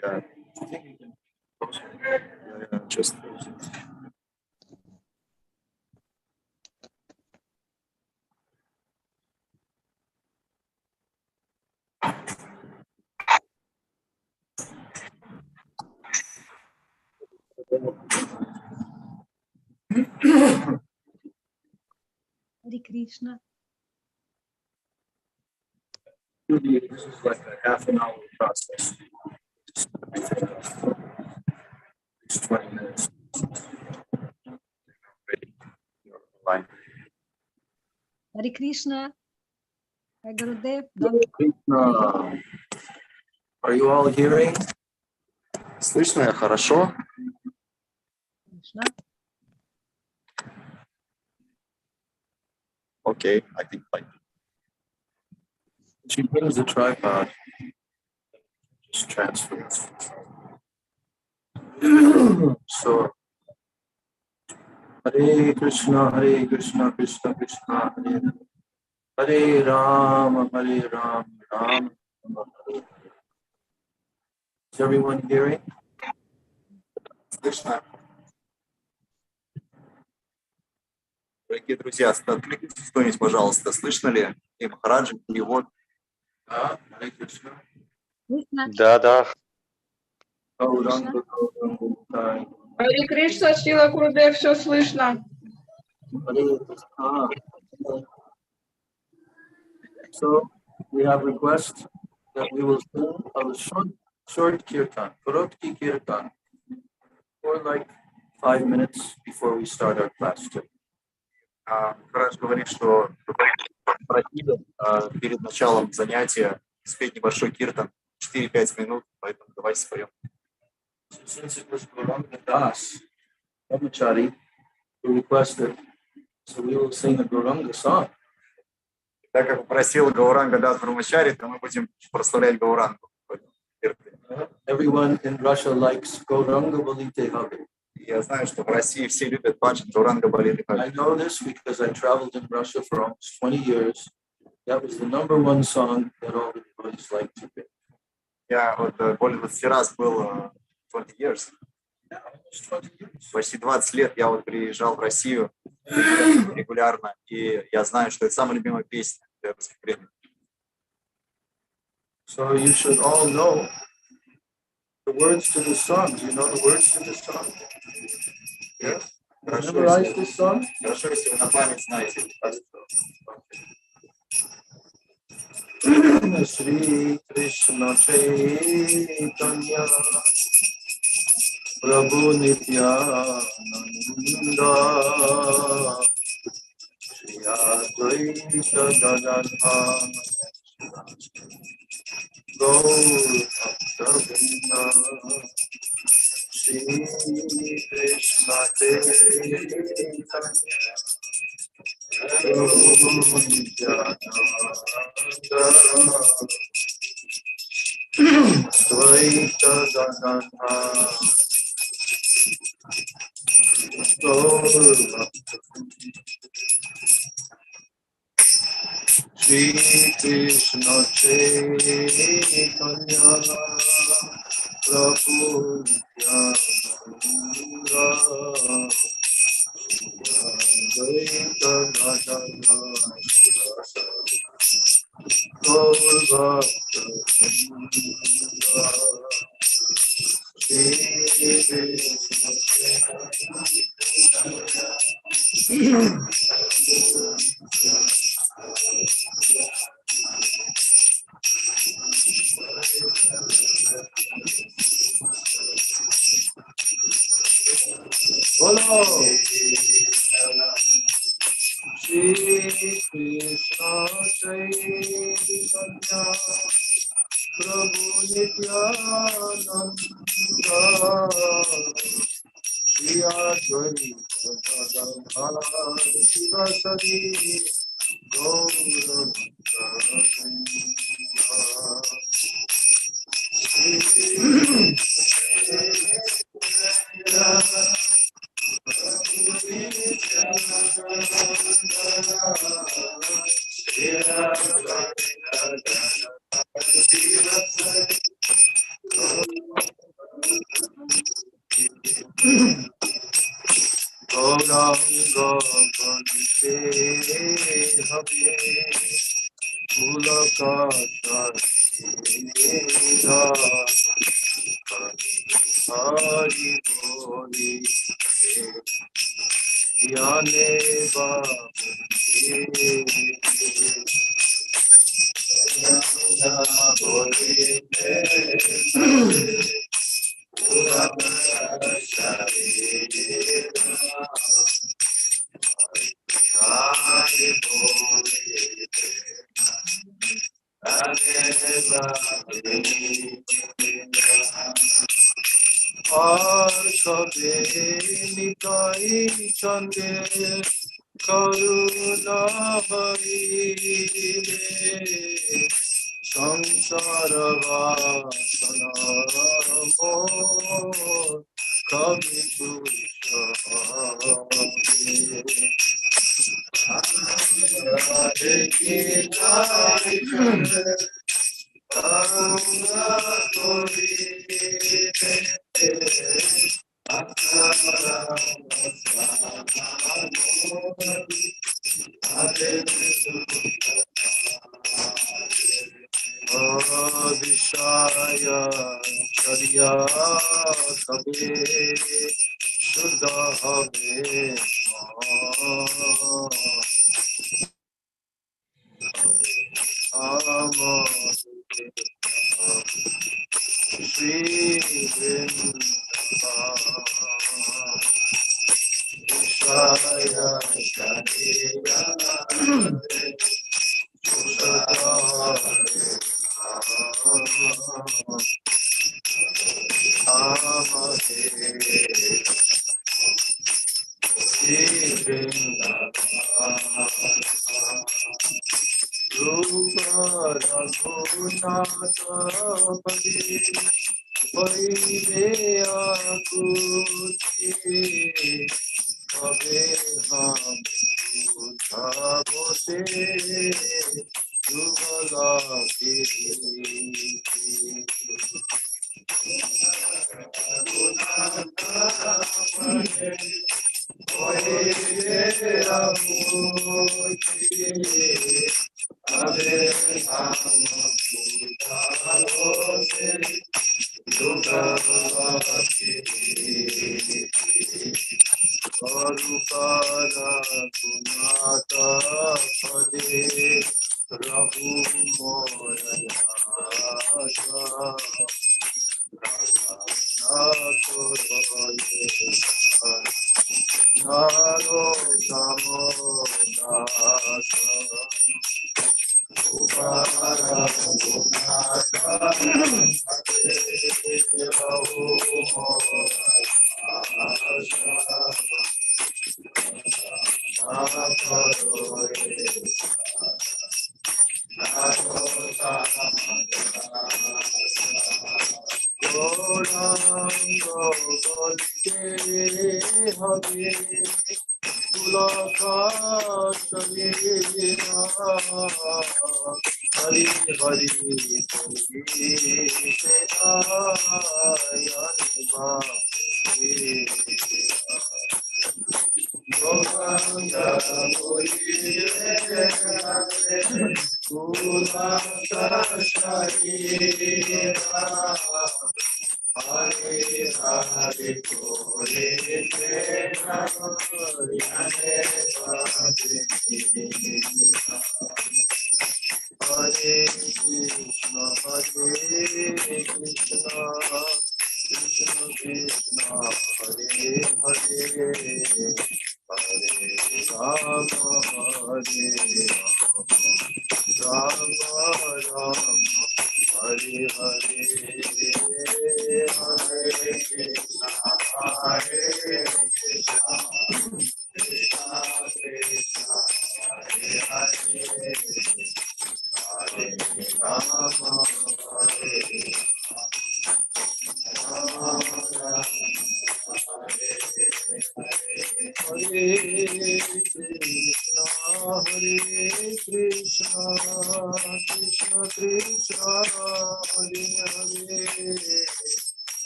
Yeah. I think you can close it. Yeah, just close it. Hare Krishna. This is like a half an hour process. It's 20 minutes. Fine. Hare Krishna. Hare Gurudev. Are you all hearing? Слышно я хорошо? Krishna. Okay, I think like. She brings the tripod. Just transfer it. So, Hare Krishna, Krishna Krishna, Hare Hare Rama, Ram Ram. Is everyone hearing? Слышно? Дорогие друзья, откликнитесь кто-нибудь, пожалуйста. Слышно ли? И Махараджи, перевод. Да, Hare Krishna. Да. Харе Кришна, Шрила Гурудев, все слышно. So we have request that we will sing a short kirtan, korotki kirtan, for like 5 minutes before we start our class today. Махарадж говорит, что перед началом занятия спеть небольшой киртан, 4-5 минут, поэтому давайте споем. Since it was Gauranga Das, Brahmachari, who requested, so we will sing a Gauranga song. Так как попросил Гауранга Дас Брахмачари, то мы будем прославлять Gauranga. Everyone in Russia likes Gauranga Balite Habe. Я знаю, что в России все любят Баджан Gauranga Balite Habe. I know this because I traveled in Russia for almost 20 years. That was the #1 song that all the devotees liked to pick. Я вот более 20 раз был 20 years. Почти 20 лет я вот приезжал в Россию регулярно, и я знаю, что это самая любимая песня для русских преданных. So you should all know the words to the song. Do you know the words to the song? Yes. Memorize this song? Хорошо, если вы на память знаете. Shri Krishna Chaitanya Prabhu Nityananda Shri Advaita Gadadhara Gaur Bhakta-vrinda Shri Krishna Chaitanya Prabhu Nityananda Advaita Gadadhara Shri Krishna Chaitanya Prabhu Nityananda Advaita Gadadhara Gaur Bhakta-vrinda Shri Bolo Shri Krishna Chaitanya Prabhu Nityananda Shri Advaita Gadadhara Shivasadi Gaur Gauranga Bhagite Habe Mulaka Sarveda Hari Boli Yane Arshave Nitai Chande Karuna Harire Samsara Vasana Mo Kavi Vishaya Charya Kabe Shuddha Have Ama Shri Vishaya Charya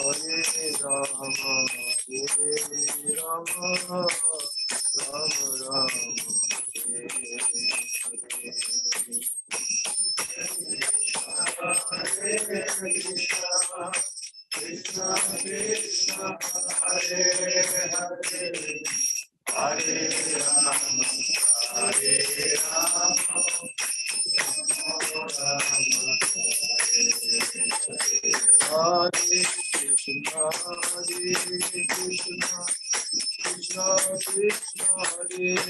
Hare Krishna Krishna Hare Hare Hare Rama Hare Rama Hare Krishna Krishna Krishna Hare Hare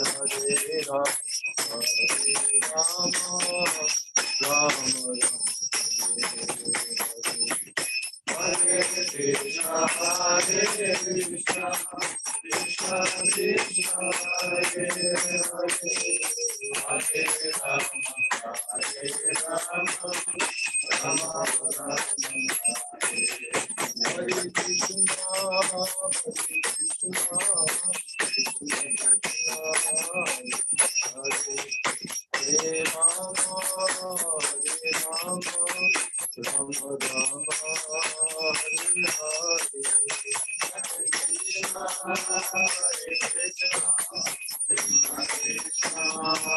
Hare Rama Rama Hare Krishna Hare Krishna Krishna Krishna Hare Hare Hare Rama Rama Rama Hare Krishna Hare Rama Rama Rama Hare Hare Krishna Hare Krishna Krishna Krishna Hare Hare Rama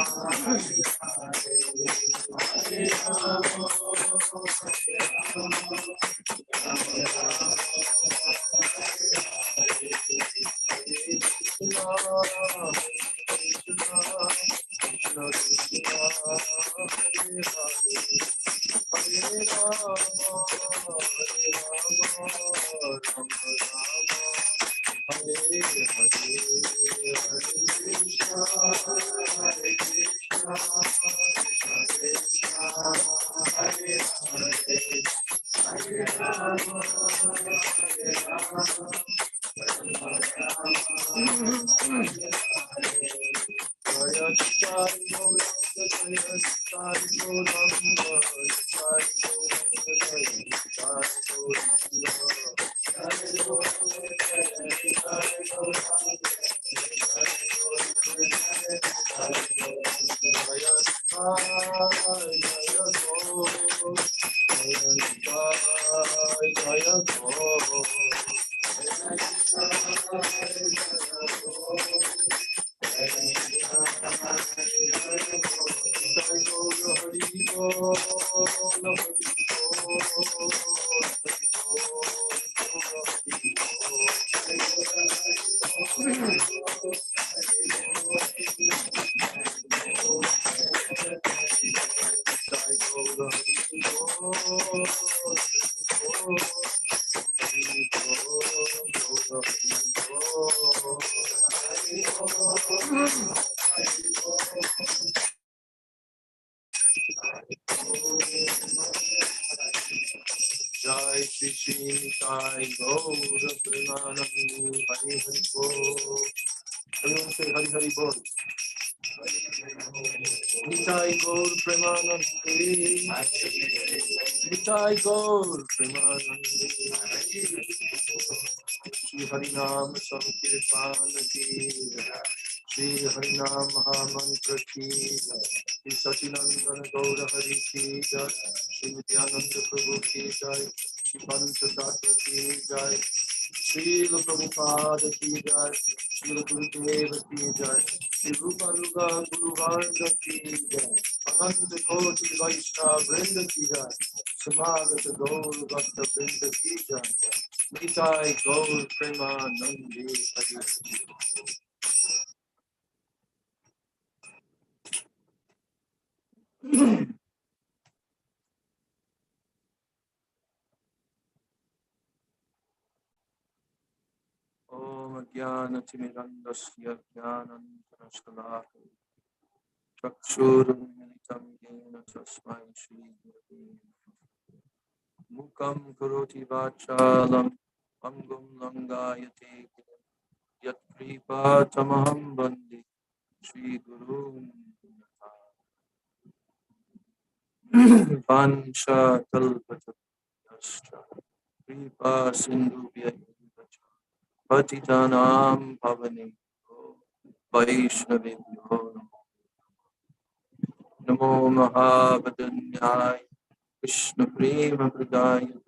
Jai Shri Shri Sai Gaura Premanandi Hari Hari Bol. Everyone say Hari Hari Bol. Nitai Gaur Premanandi. Nitai Gaur Premanandi. Shri Harinam Sankirtan Ki. Shri Harinam Mahamantra Ki. Shri Satinandana Gaura Hari Ki Jai. Shri Nityananda Prabhu Ki Jai. Shri Panta Tattva Ki Jai. Srila Prabhupada Ki Jai. Srila Gurudeva Ki Jai. Shri Rupa Nuga Guru Varga Ki Jai. Ananta Koti Vaishnava Vrinda Ki Jai. Samagata Gaur Bhakta Vrinda Ki Jai. Nitai Gaur Premanandi Hari Hari. Om Jnana-timirandasya Jnanantanaskalaka Chakshurumilitam Yena Tasmai Shri Gurave Mukam Karoti Vachalam Angum Langayate Yat Kripa Tamaham Bandi Shri Guru Vansha Talpatascha Kripa Sindhubhya Patitanam Pavane Vaishnavibhyo Namo Mahavadanyaya Krishna Prema Pradaya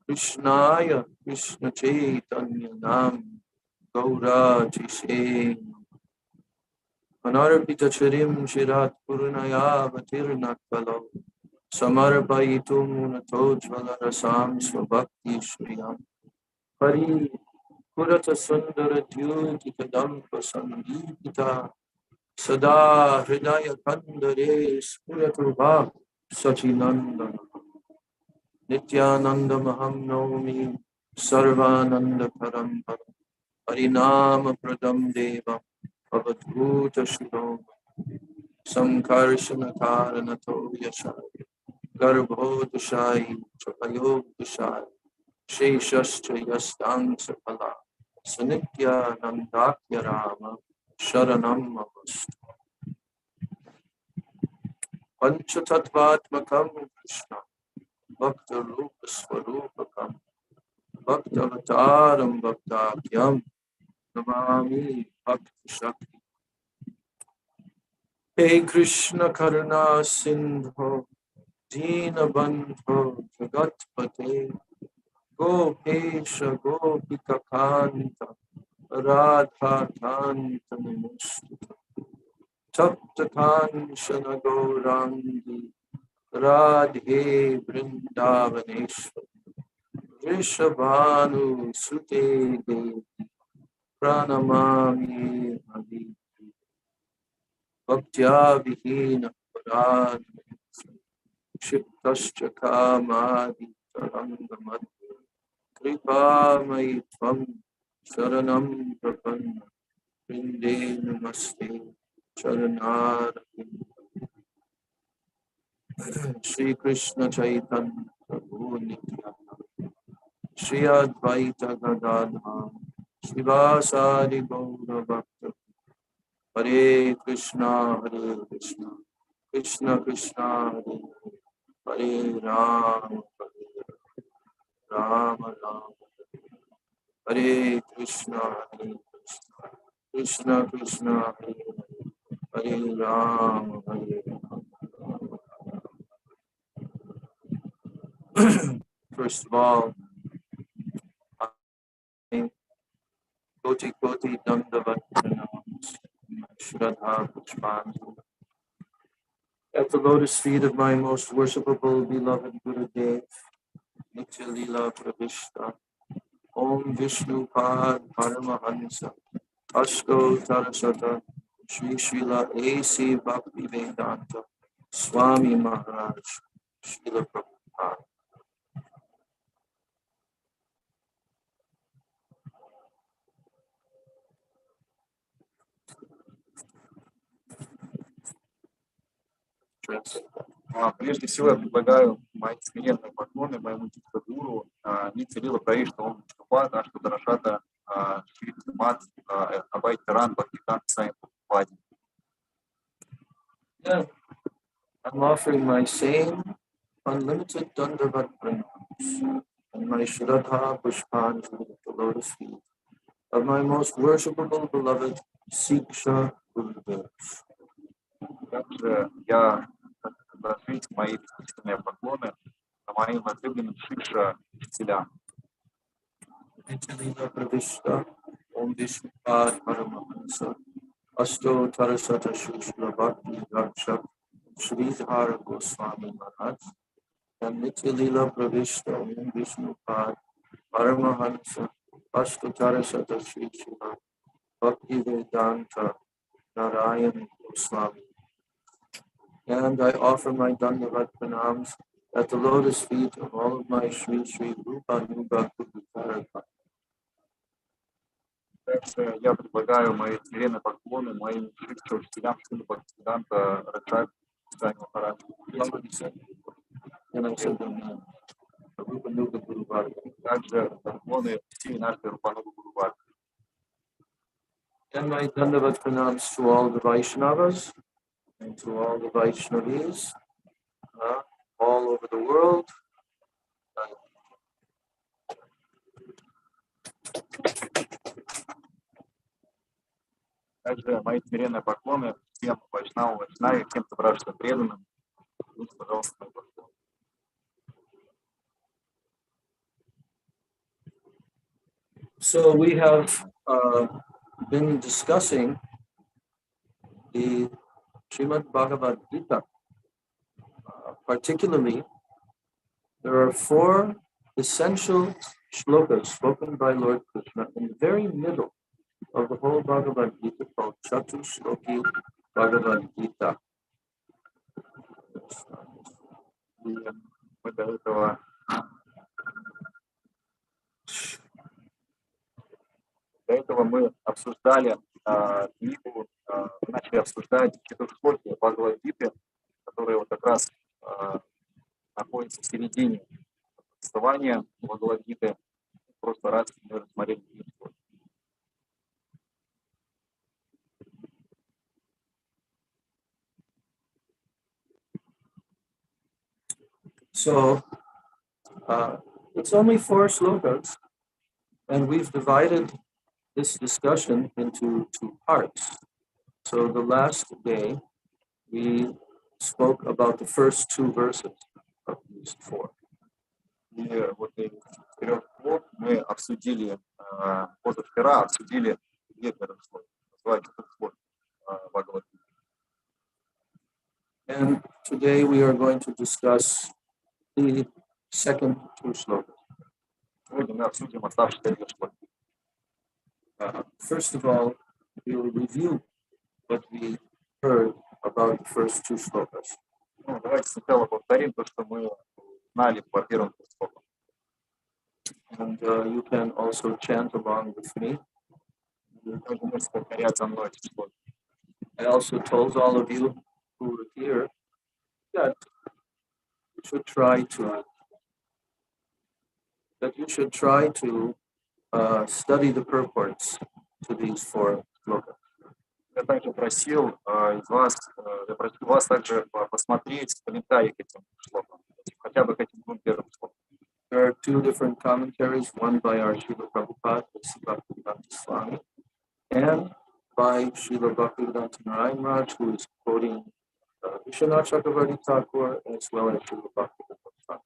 Krishnaya Krishna Chaitanya Nam Gaura Jise Anarpita Charim Shirat Purnaya Vatirnat Kalo Samarpayitum Munatojvala Rasam Svabhakti Shriyam Hari Purata Sundara Dyuti Kadampa Sangita Sada Hridaya Kandare Spuraturbha Sachinanda Nityananda Maham Nomi Sarvananda Parampara Harinama Pradam Devam Avadhuta Shilom Sankarshana Karanato Yashaya Garbho Dushai Chapayog Dushai Sheshascha Yastang Sapala Sanitya Nandakya Rama Sharanam Avast Panchatattvatmakam Krishna Bhakta Rupa Swarupakam Bhakta Avataram Bhaktakyam Namami Bhakti Shakti Hey Krishna Karuna Sindho Dina Bandho Jagatpate Gopesha Gopika Kanta Radha Kanta Namustita Tapta Kanchana Gaurangi Radhe Vrindavaneshwari Rishabhanu Sute Devi Pranamami Hari Bhaktya Vihina Parad Shiktascha Kamadi Tarangamad Kripa Maitvam Saranam Prapanna Vrinde Namaste Charanaravinda Shri Krishna Chaitanya Prabhu Nityananda Shri Advaita Gadadhar Shivasari Gaura Bhakta Hare Krishna Krishna Krishna Hare Hare Rama Rama Rama Hare Krishna Krishna Krishna Hare Hare Rama Hare First of all, Koti Koti Dandavat Pranams, Shraddha Pushpanjali. At the lotus feet of my most worshipable, beloved Gurudev, Nitya Lila Pravishta, Om Vishnu Pad Paramahansa, Ashto Tarasata, Shri Srila A.C. Bhaktivedanta, Swami Maharaj, Srila Prabhupada. Прежде всего, я предлагаю мои смиренные поклоны моему гуру Нитя Лила Правишта Ом Вишнупада, Аштадарашата Шри Мат Абайтаран Бхактиведанта Свами Прабхупаде. Yeah, I'm offering my same unlimited Dandavat pranams and my Shraddha Pushpanjali at the lotus feet of my most worshipable beloved Siksha Gurudev. Также я предложить мои бесконечные поклоны моим возлюбленным Шикша учителям. Nitya Pravishta Om Vishnupad Paramahansa Asto Tarasata Shushla Bhakti Rakshak Sridhar Goswami Maharaj and Nitya Lila Pravishta Om Vishnupad Paramahansa Asto Tarasata Shushla Bhaktivedanta Narayan Goswami. And I offer my Dandavat pranams at the lotus feet of all of my Shri Shri Rupa Nuga Guru. Также я предлагаю мои смиренные поклоны моим Шикша учителям Шрила Бхактиведанта Раджак Свами Махарадж. Также поклоны всей нашей Рупануга Гуру. And my Dandavat pranams to all the Vaishnavas and to all the Vaishnavis all over the world. Также мои смиренные поклоны всем вайшнавам, вайшнаве, всем собравшимся преданным. Будьте, пожалуйста, мои поклоны. So we have been discussing the Srimad Bhagavad-gita particularly, there are 4 essential shlokas spoken by Lord Krishna in the very middle of the whole Bhagavad-gita called Chatushloki Bhagavad-gita. И мы до этого мы обсуждали книгу, начали обсуждать четырехслойки Бхагавад-гиты, которые вот как раз находятся в середине повествования Бхагавад-гиты. В прошлый раз мы рассмотрели книгу. So, it's only 4 slokas, and we've divided this discussion into 2 parts. So the last day, we spoke about the first 2 verses of these 4. И вот из 4 слов мы обсудили, позавчера обсудили 2 первых слова, называется слов Бхагавад-гиты. And today we are going to discuss the second 2 slokas. Сегодня мы обсудим оставшиеся 2 слоги. First of all, we will review what we heard about the first 2 slokas. Ну, давайте сначала повторим то, что мы знали по первым слогам. And you can also chant along with me. Вы можете повторять за мной эти слоги. I also told all of you who were here that you should try to study the purports to these 4 slokas. Я также просил вас также посмотреть комментарии к этим слогам, хотя бы к этим 2 первым слогам. There are 2 different commentaries, one by our Srila Prabhupada, Bhaktivedanta Swami, and by Srila Bhaktivedanta Maharaj, who is quoting Vishwanath Chakravarti Thakur, as well as Srila Bhaktivedanta Swami.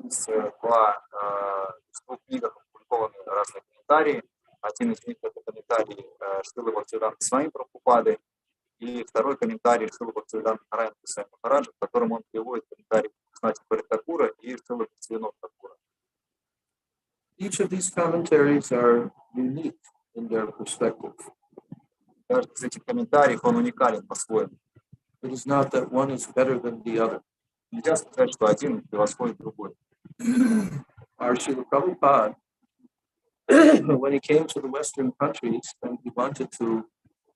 Есть 2 книгах опубликованы разные комментарии. Один из них это комментарий Шрилы Бхактиведанта Свами Прабхупады, и второй комментарий Шрилы Бхактиведанта Махараджа, в котором он приводит комментарий Вишванаथा Такура и Шрилы Бхактивинода Такура. Each of these commentaries are unique in their perspective. Каждый из этих комментариев он уникален по-своему. It is not that one is better than the other. Нельзя сказать, что один превосходит другой. Our Srila Prabhupada, when he came to the Western countries and he wanted to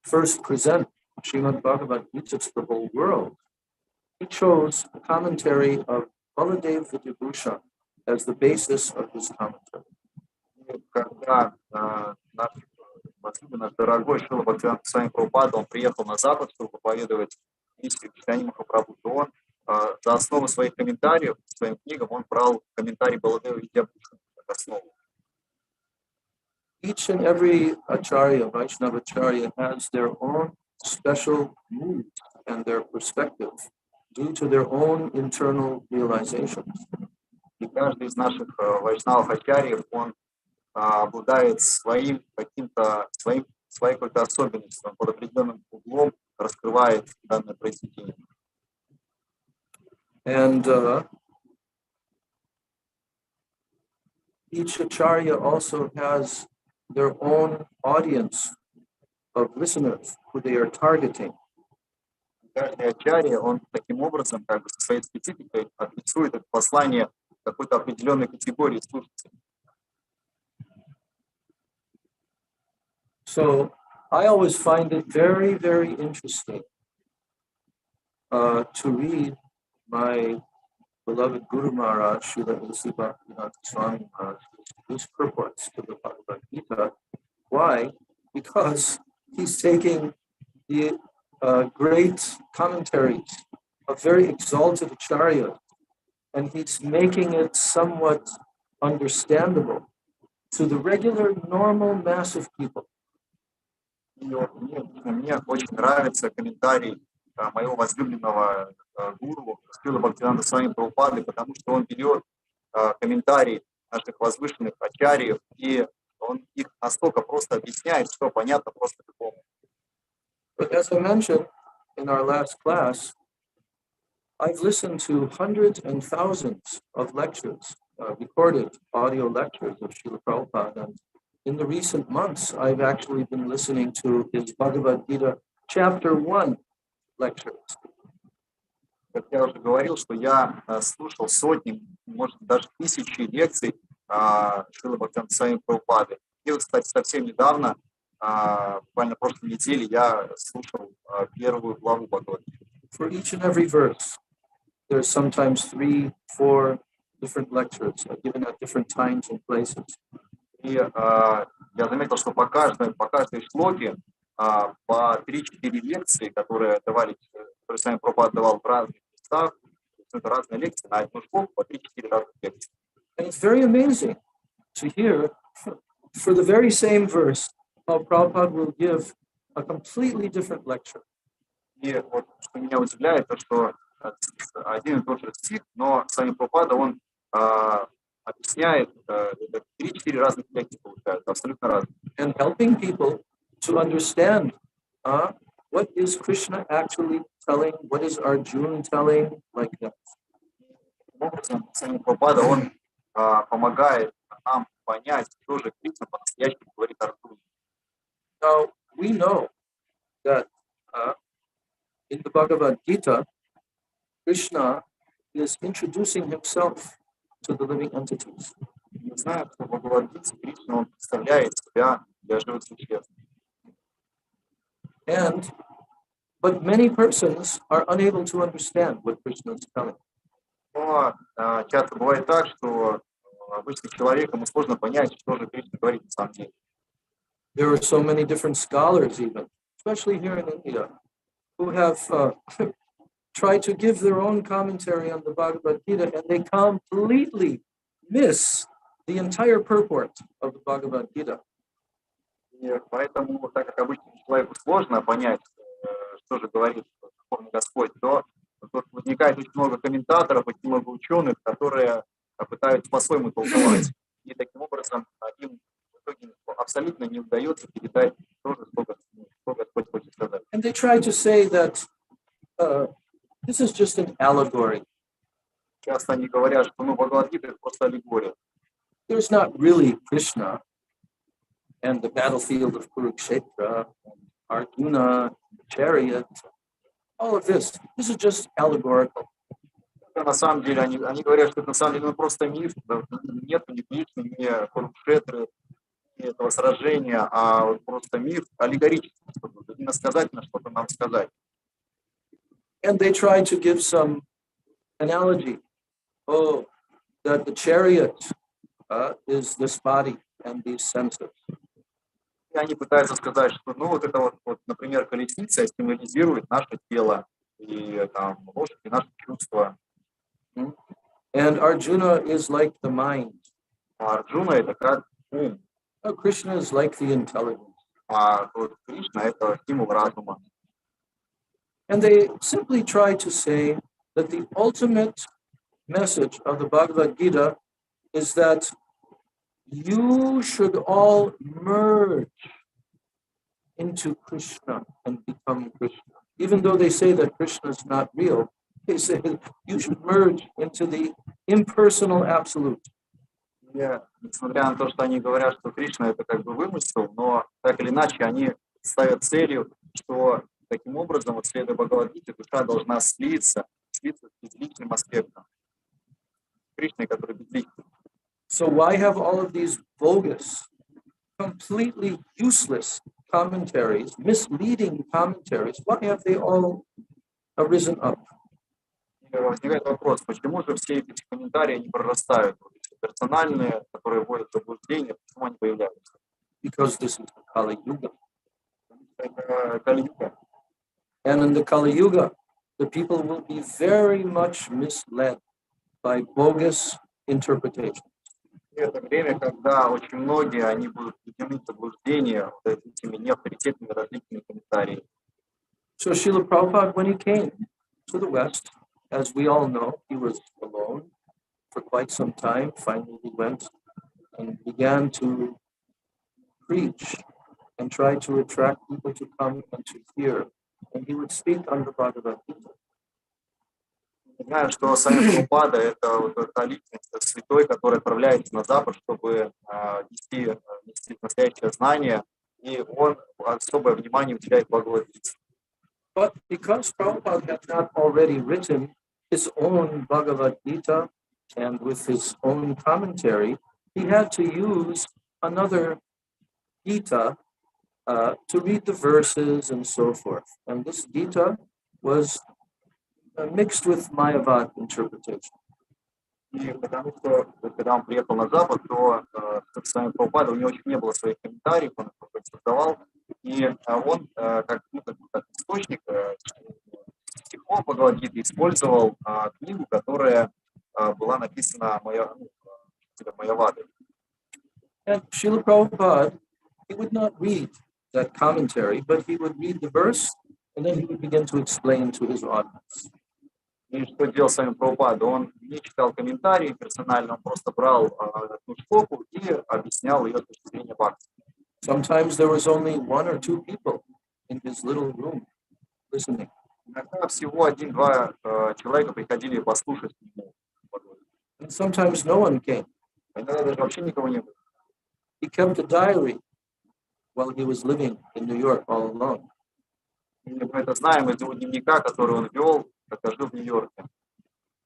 first present Srimad Bhagavad-gita to the whole world, he chose the commentary of Baladev Vidyabhushan as the basis of his commentary. Когда наш дорогой Шрила Бхактиведанта Свами Прабхупада, он приехал на Запад, чтобы проповедовать миссию Чайтаньи Махапрабху, то он за основу своих комментариев к своим книгам он брал комментарий Баладева Видьябхушана как основу. Each and every acharya, Vaishnava acharya, has their own special mood and their perspective due to their own internal realizations. И каждый из наших вайшнавов ачарьев, он обладает своей какой-то особенностью, он под определенным углом раскрывает данное произведение. And each acharya also has their own audience of listeners who they are targeting. Каждый ачарья, он таким образом, как бы со своей спецификой, адресует это послание какой-то определенной категории слушателей. So I always find it very, very interesting to read my beloved Guru Maharaj, Srila Bhaktivinoda Swami Maharaj, his purports to the Bhagavad-gita. Why? Because he's taking the great commentaries of very exalted acharyas and he's making it somewhat understandable to the regular, normal mass of people. Мне очень нравится комментарий моего возлюбленного гуру Шрилы Бхактиведанта Свами Прабхупады, потому что он берет комментарии наших возвышенных ачарьев, и он их настолько просто объясняет, что понятно просто любому. But as I mentioned in our last class, I've listened to hundreds and thousands of lectures, recorded audio lectures of Srila Prabhupada. And in the recent months, I've actually been listening to his Bhagavad-gita Chapter 1 lectures. Как я уже говорил, что я слушал сотни, может даже тысячи лекций Шрилы Бхактивиданта Свами Прабхупады. И вот, кстати, совсем недавно, буквально на прошлой неделе, я слушал первую главу Бхагавад-гиты. For each and every verse, there's sometimes 3-4 different lectures given at different times and places. И я заметил, что по каждой шлоке по 3-4 лекции, которые Свами Прабхупада давал в разных местах, это разные лекции, на одну шлоку по 3-4 разных лекции. And it's very amazing to hear, for the very same verse, how Prabhupada will give a completely different lecture. И вот что меня удивляет, то что один и тот же стих, но Свами Прабхупада, он объясняет 3-4 разных лекции, получается, абсолютно разные. And helping people to understand what is Krishna actually telling, what is Arjuna telling, like that. Таким образом, Свами Прабхупада, он помогает нам понять, что же Кришна по-настоящему говорит Арджуне. Now, we know that in the Bhagavad-gita, Krishna is introducing himself to the living entities. Мы знаем, что в Бхагавад-гите Кришна, он представляет себя для живых существ. But many persons are unable to understand what Krishna is telling. Но часто бывает так, что обычным человеком ему сложно понять, что же Кришна говорит на самом деле. There are so many different scholars even, especially here in India, who have tried to give their own commentary on the Bhagavad-gita, and they completely miss the entire purport of the Bhagavad-gita. И поэтому, так как обычному человеку сложно понять, что же говорит Верховный Господь, то тут возникает очень много комментаторов, очень много ученых, которые пытаются по-своему толковать. И таким образом им в итоге абсолютно не удается передать то, что Господь хочет сказать. And they try to say that this is just an allegory. Часто они говорят, что Бхагавад-гита это просто аллегория. There's not really Krishna and the battlefield of Kurukshetra, Arjuna, the chariot, all of this. This is just allegorical. На самом деле они говорят, что это на самом деле просто миф, нет ни Кришны, ни Курукшетры, ни этого сражения, а вот просто миф аллегорический, чтобы иносказательно что-то нам сказать. And they try to give some analogy. Oh, that the chariot is this body and these senses. И они пытаются сказать, что вот это вот, например, колесница символизирует наше тело и там лошадь и наши чувства. And Arjuna is like the mind. А Арджуна это как ум. Krishna is like the intelligence. А вот Кришна это стимул разума. And they simply try to say that the ultimate message of the Bhagavad-gita is that you should all merge into Krishna and become Krishna. Even though they say that Krishna is not real, they say you should merge into the impersonal absolute. Несмотря на то, что они говорят, что Кришна это как бы вымысел, но так или иначе они ставят целью, что таким образом, вот следуя Бхагавад-гите, душа должна слиться с безличным аспектом. Кришной, который безличный. So why have all of these bogus, completely useless commentaries, misleading commentaries, why have they all arisen up? Возникает вопрос, почему же все эти комментарии не прорастают, персональные, которые вводят в заблуждение, почему они появляются? Because this is the Kali Yuga. Это Кали-юга. And in the Kali Yuga, the people will be very much misled by bogus interpretations. Это время, когда очень многие, они будут введены в заблуждение этими неавторитетными различными комментариями. So Srila Prabhupada, when he came to the West, as we all know, he was alone for quite some time. Finally, he went and began to preach and try to attract people to come and to hear. And he would speak on the Bhagavad-gita. Знаю, что сами Прабхупада — это вот та личность, святой, который отправляется на Запад, чтобы нести настоящее знание, и он особое внимание уделяет Бхагавад-гите. But because Prabhupada had not already written his own Bhagavad-gita and with his own commentary, he had to use another Gita to read the verses and so forth. And this Gita was mixed with Mayavad interpretation. И потому что, когда он приехал на Запад, то с вами Прабхупада, у него еще не было своих комментариев, он их создавал, и он как источник стихов Бхагавад-гиты использовал книгу, которая была написана Майявадой. And Srila Prabhupada, he would not read that commentary, but he would read the verse, and then he would begin to explain to his audience. И что делал с вами Прабхупада? Он не читал комментарии персонально, он просто брал эту шлоку и объяснял ее с точки зрения бхакти. Sometimes there was only one or two people in his little room listening. Иногда всего один-два человека приходили послушать ему. And sometimes no one came. Иногда даже вообще никого не было. He kept a diary while he was living in New York all alone. И мы это знаем из его дневника, который он вел, когда жил в Нью-Йорке.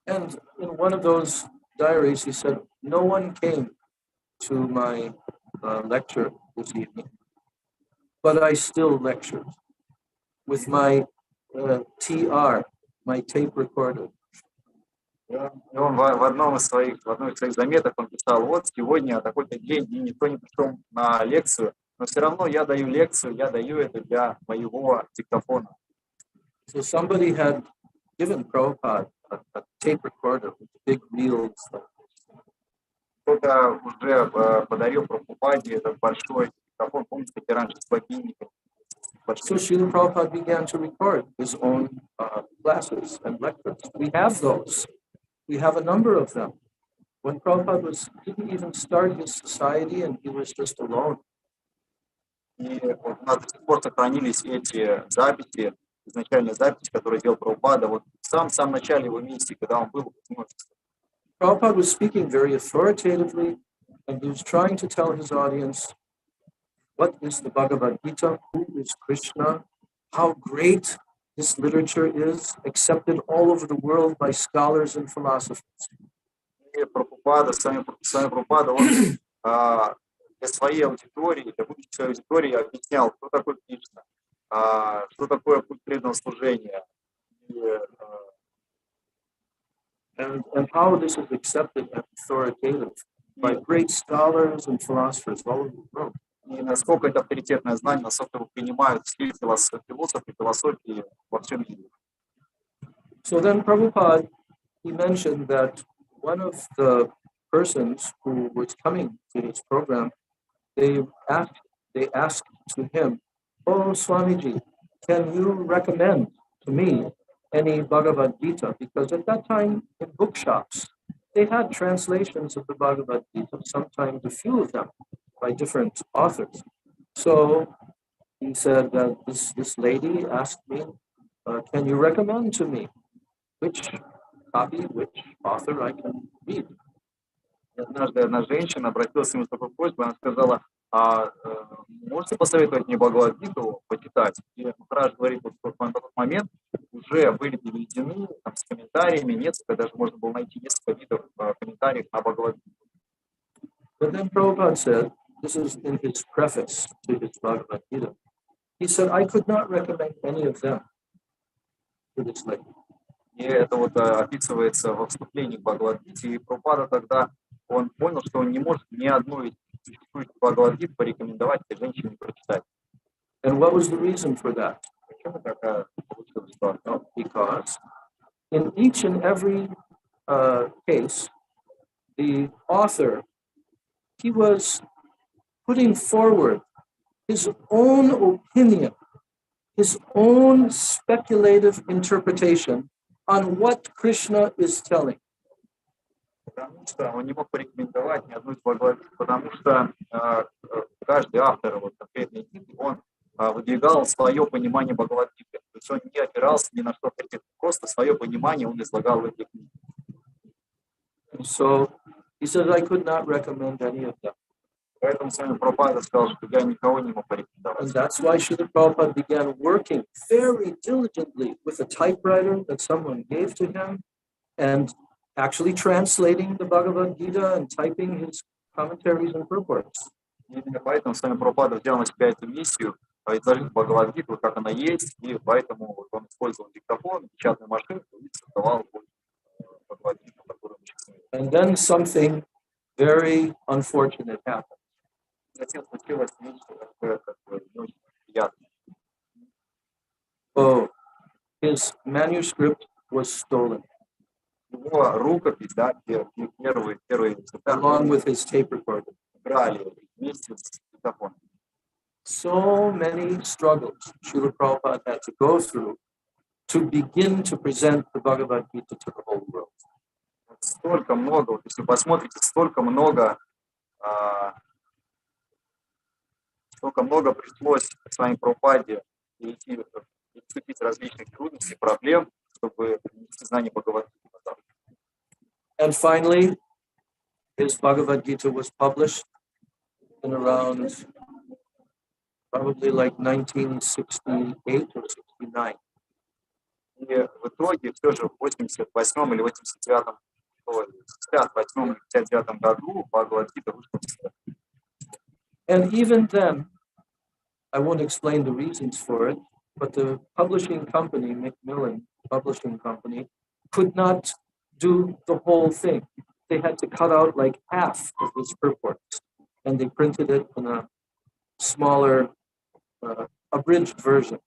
And in one of those diaries, he said, no one came to my lecture this evening, but I still lectured with my TR, my tape recorder. И он в одной из своих заметок он писал: вот сегодня такой-то день, и никто не пришел на лекцию, но все равно я даю лекцию, я даю это для моего диктофона. So somebody had given Prabhupada a tape recorder with big reels. Кто-то уже подарил Прабхупаде этот большой диктофон, помните, такие раньше с бобинниками. So Srila Prabhupada began to record his own classes and lectures. We have those. We have a number of them. When Prabhupada didn't even start his society and he was just alone. И у нас до сих пор сохранились эти записи, изначальные записи, которые делал Прабхупада, вот в самом начале его миссии, когда он был в одиночестве. Prabhupada was speaking very authoritatively, and he was trying to tell his audience what is the Bhagavad-gita, who is Krishna, how great this literature is, accepted all over the world by scholars and philosophers. И Прабхупада, сами Прабхупада, он для своей аудитории, для будущей аудитории объяснял, кто такой Кришна, что такое путь преданного служения, and how this is accepted and authoritative by great scholars and philosophers all over the world. И насколько это авторитетное знание, насколько его принимают все философии во всем мире. So then Prabhupada, he mentioned that one of the persons who was coming to his program, they asked to him, "Oh Swamiji, can you recommend to me any Bhagavad-gita?" Because at that time in bookshops, they had translations of the Bhagavad-gita, sometimes a few of them by different authors. So he said that this lady asked me, "Can you recommend to me which copy, which author I can read?" И однажды одна женщина обратилась к нему с такой просьбой, она сказала: можете посоветовать мне Бхагавад-гиту почитать? И Махарадж говорит, что на тот момент уже были переведены там, с комментариями, несколько, даже можно было найти несколько видов комментариев на Бхагавад-гиту. But then Prabhupada said, this is in his preface to his Bhagavad-gita, he said, I could not recommend any of them to this lady. И это вот описывается во вступлении к Бхагавад-гите, и Прабхупада тогда он понял, что он не может ни одну из существующих Бхагавад-гит порекомендовать этой женщине прочитать. And what was the reason for that? Почему такая получилась ситуация? Because in each and every case, the author, he was putting forward his own opinion, his own speculative interpretation on what Krishna is telling. Потому что он не мог порекомендовать ни одну из Бхагавад-гит, потому что каждый автор вот, конкретной гиты, он выдвигал свое понимание Бхагавад-гиты. То есть он не опирался ни на что третье, просто свое понимание он излагал в этих книгах. So he says, I could not recommend any of them. Поэтому с вами Прабхупада сказал, что я никого не мог And порекомендовать. that's why Srila Prabhupada began working very diligently with a typewriter that someone gave to him and actually translating the Bhagavad-gita and typing his commentaries and purports. Именно поэтому с вами Прабхупада взял на себя эту миссию, изложить Бхагавад-гиту, как она есть, и поэтому он использовал диктофон, печатную машинку и создавал Бхагавад-гиту, которую мы сейчас видим. And then something very unfortunate happened. Затем случилось нечто такое, не очень приятное. Oh, his manuscript was stolen, Его рукопись, да, первые along with his tape recorder. брали вместе с диктофоном. So many struggles Srila Prabhupada had to go through to begin to present the Bhagavad-gita to the whole world. Столько много, вот если посмотрите, столько много пришлось с вами Прабхупаде вступить различных трудностей, проблем, чтобы принести знание Бхагавад-гиты. And finally, his Bhagavad-gita was published in around probably like 1968 or 69. И в итоге все же в 88 или 89 или 59 году Бхагавад-гита вышла в свет. And even then, I won't explain the reasons for it, but the publishing company, Macmillan Publishing Company, could not do the whole thing. They had to cut out like half of his purports, and they printed it in a smaller, abridged version.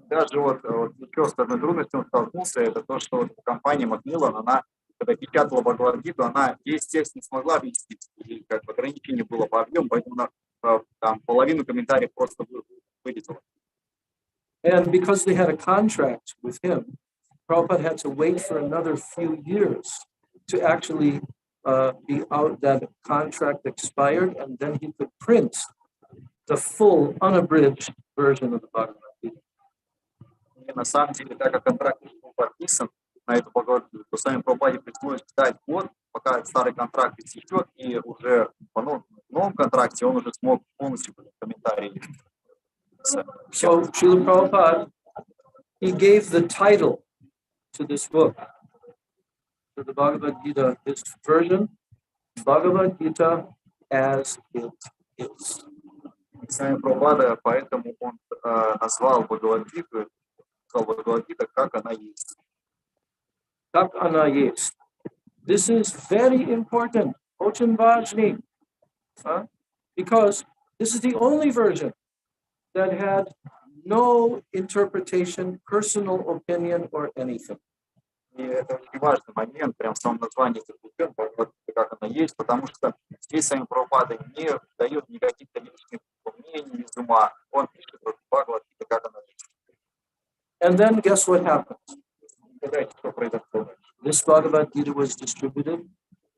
Даже вот еще с одной трудностью он столкнулся, это то, что вот компания Macmillan, она, когда печатала Бхагавад-гиту, она весь текст не смогла вместить, и как бы ограничение было по объему, поэтому она там половину комментариев просто вырезала. And because they had a contract with him, Prabhupada had to wait for another few years to actually be out, that contract expired, and then he could print the full unabridged version of the Bhagavad-gita. И на самом деле, так как контракт был подписан на эту Бхагавад-гиту, то сами Прабхупаде пришлось ждать год, пока старый контракт истечет, и уже по новом контракте он уже смог полностью комментарии. So Srila Prabhupada, he gave the title to this book, to the Bhagavad-gita, this version, Bhagavad-gita as it is. Сами Прабхупада, поэтому он назвал Бхагавад-гиту, Бхагавад-гита, как она есть. Как она есть. This is very important, очень важный, because this is the only version that had no interpretation, personal opinion, or anything. И это очень важный момент, прям в самом названии заключен, как она есть, потому что здесь сами Прабхупада не дает никаких личных мнений из ума. Он пишет вот Бхагавад-гита, как она есть. And then guess what happened? Угадайте, что произошло. This Bhagavad-gita was distributed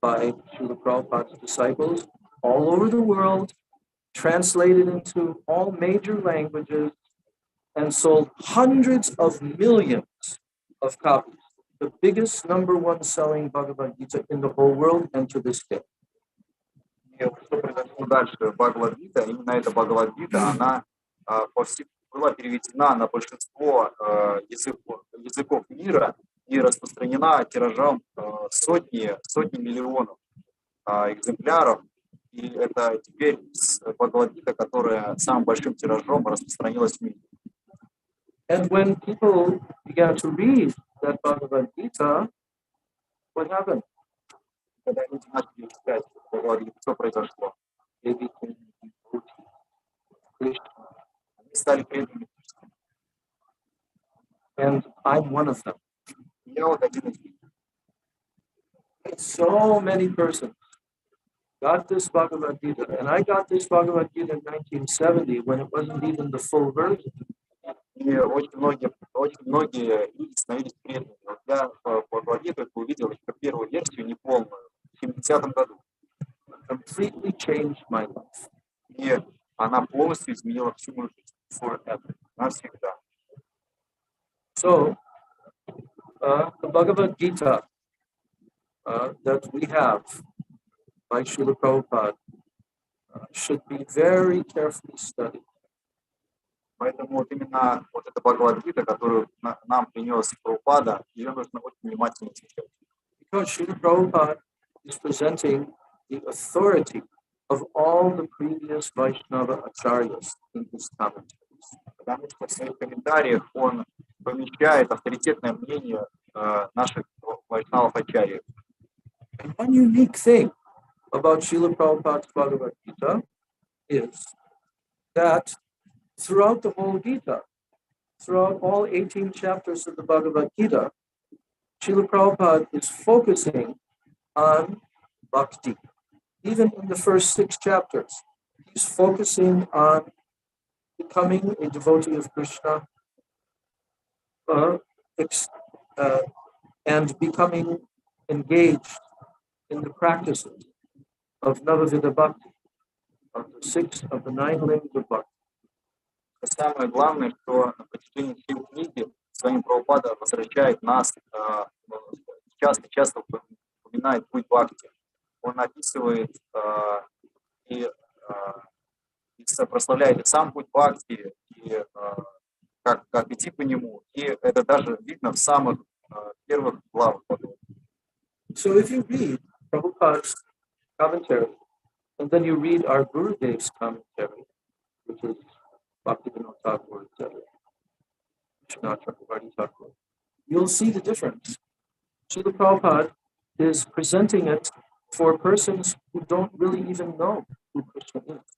by Srila Prabhupada's disciples all over the world, translated into all major languages, and sold hundreds of millions of copies. The biggest #1 selling Bhagavad-gita in the whole world, and to this day. И что произошло дальше? Бхагавад-гита, именно эта Бхагавад-гита, она была переведена на большинство языков мира и распространена тиражом сотни миллионов экземпляров. И это теперь Бхагавад-гита, которая самым большим тиражом распространилась в мире. And when people began to read that Bhagavad-gita, what happened? Когда люди начали читать Бхагавад-гиту, что произошло? They became devotees of Krishna. Они стали преданными Кришне. And I'm one of them. Я вот один из них. So many persons got this Bhagavad-gita, and I got this Bhagavad-gita in 1970 when it wasn't even the full version. И очень многие люди становились преданными. Вот я Бхагавад-гиту увидел еще первую версию, неполную, в 70-м году. Completely changed my life. И она полностью изменила всю мою жизнь. Навсегда. So, the Bhagavad-gita that we have by Srila Prabhupada should be very carefully studied. Поэтому вот именно вот эта Бхагавад-гита, которую нам принес Прабхупада, ее нужно очень внимательно изучать. Because Srila Prabhupada is presenting the authority of all the previous Vaishnava acharyas in his commentaries. Потому что в своих комментариях он помещает авторитетное мнение наших вайшнавов-ачарьев. And one unique thing about Srila Prabhupada's Bhagavad-gita is that throughout the whole Gita, throughout all 18 chapters of the Bhagavad-gita, Srila Prabhupada is focusing on bhakti. Even in the first 6 chapters, he's focusing on becoming a devotee of Krishna and becoming engaged in the practices of Navavida Bhakti, of the 9 limbs of Bhakti. Самое главное, что на протяжении всей книги своим Прабхупада возвращает нас, часто упоминает путь бхакти. Он описывает и прославляет и сам путь бхакти, и как идти по нему. И это даже видно в самых первых главах. So if you read Prabhupada's commentary, and then you read our Gurudev's commentary, which is Bhaktivinoda Thakur, you'll see the difference. Srila Prabhupada is presenting it for persons who don't really even know who Krishna is.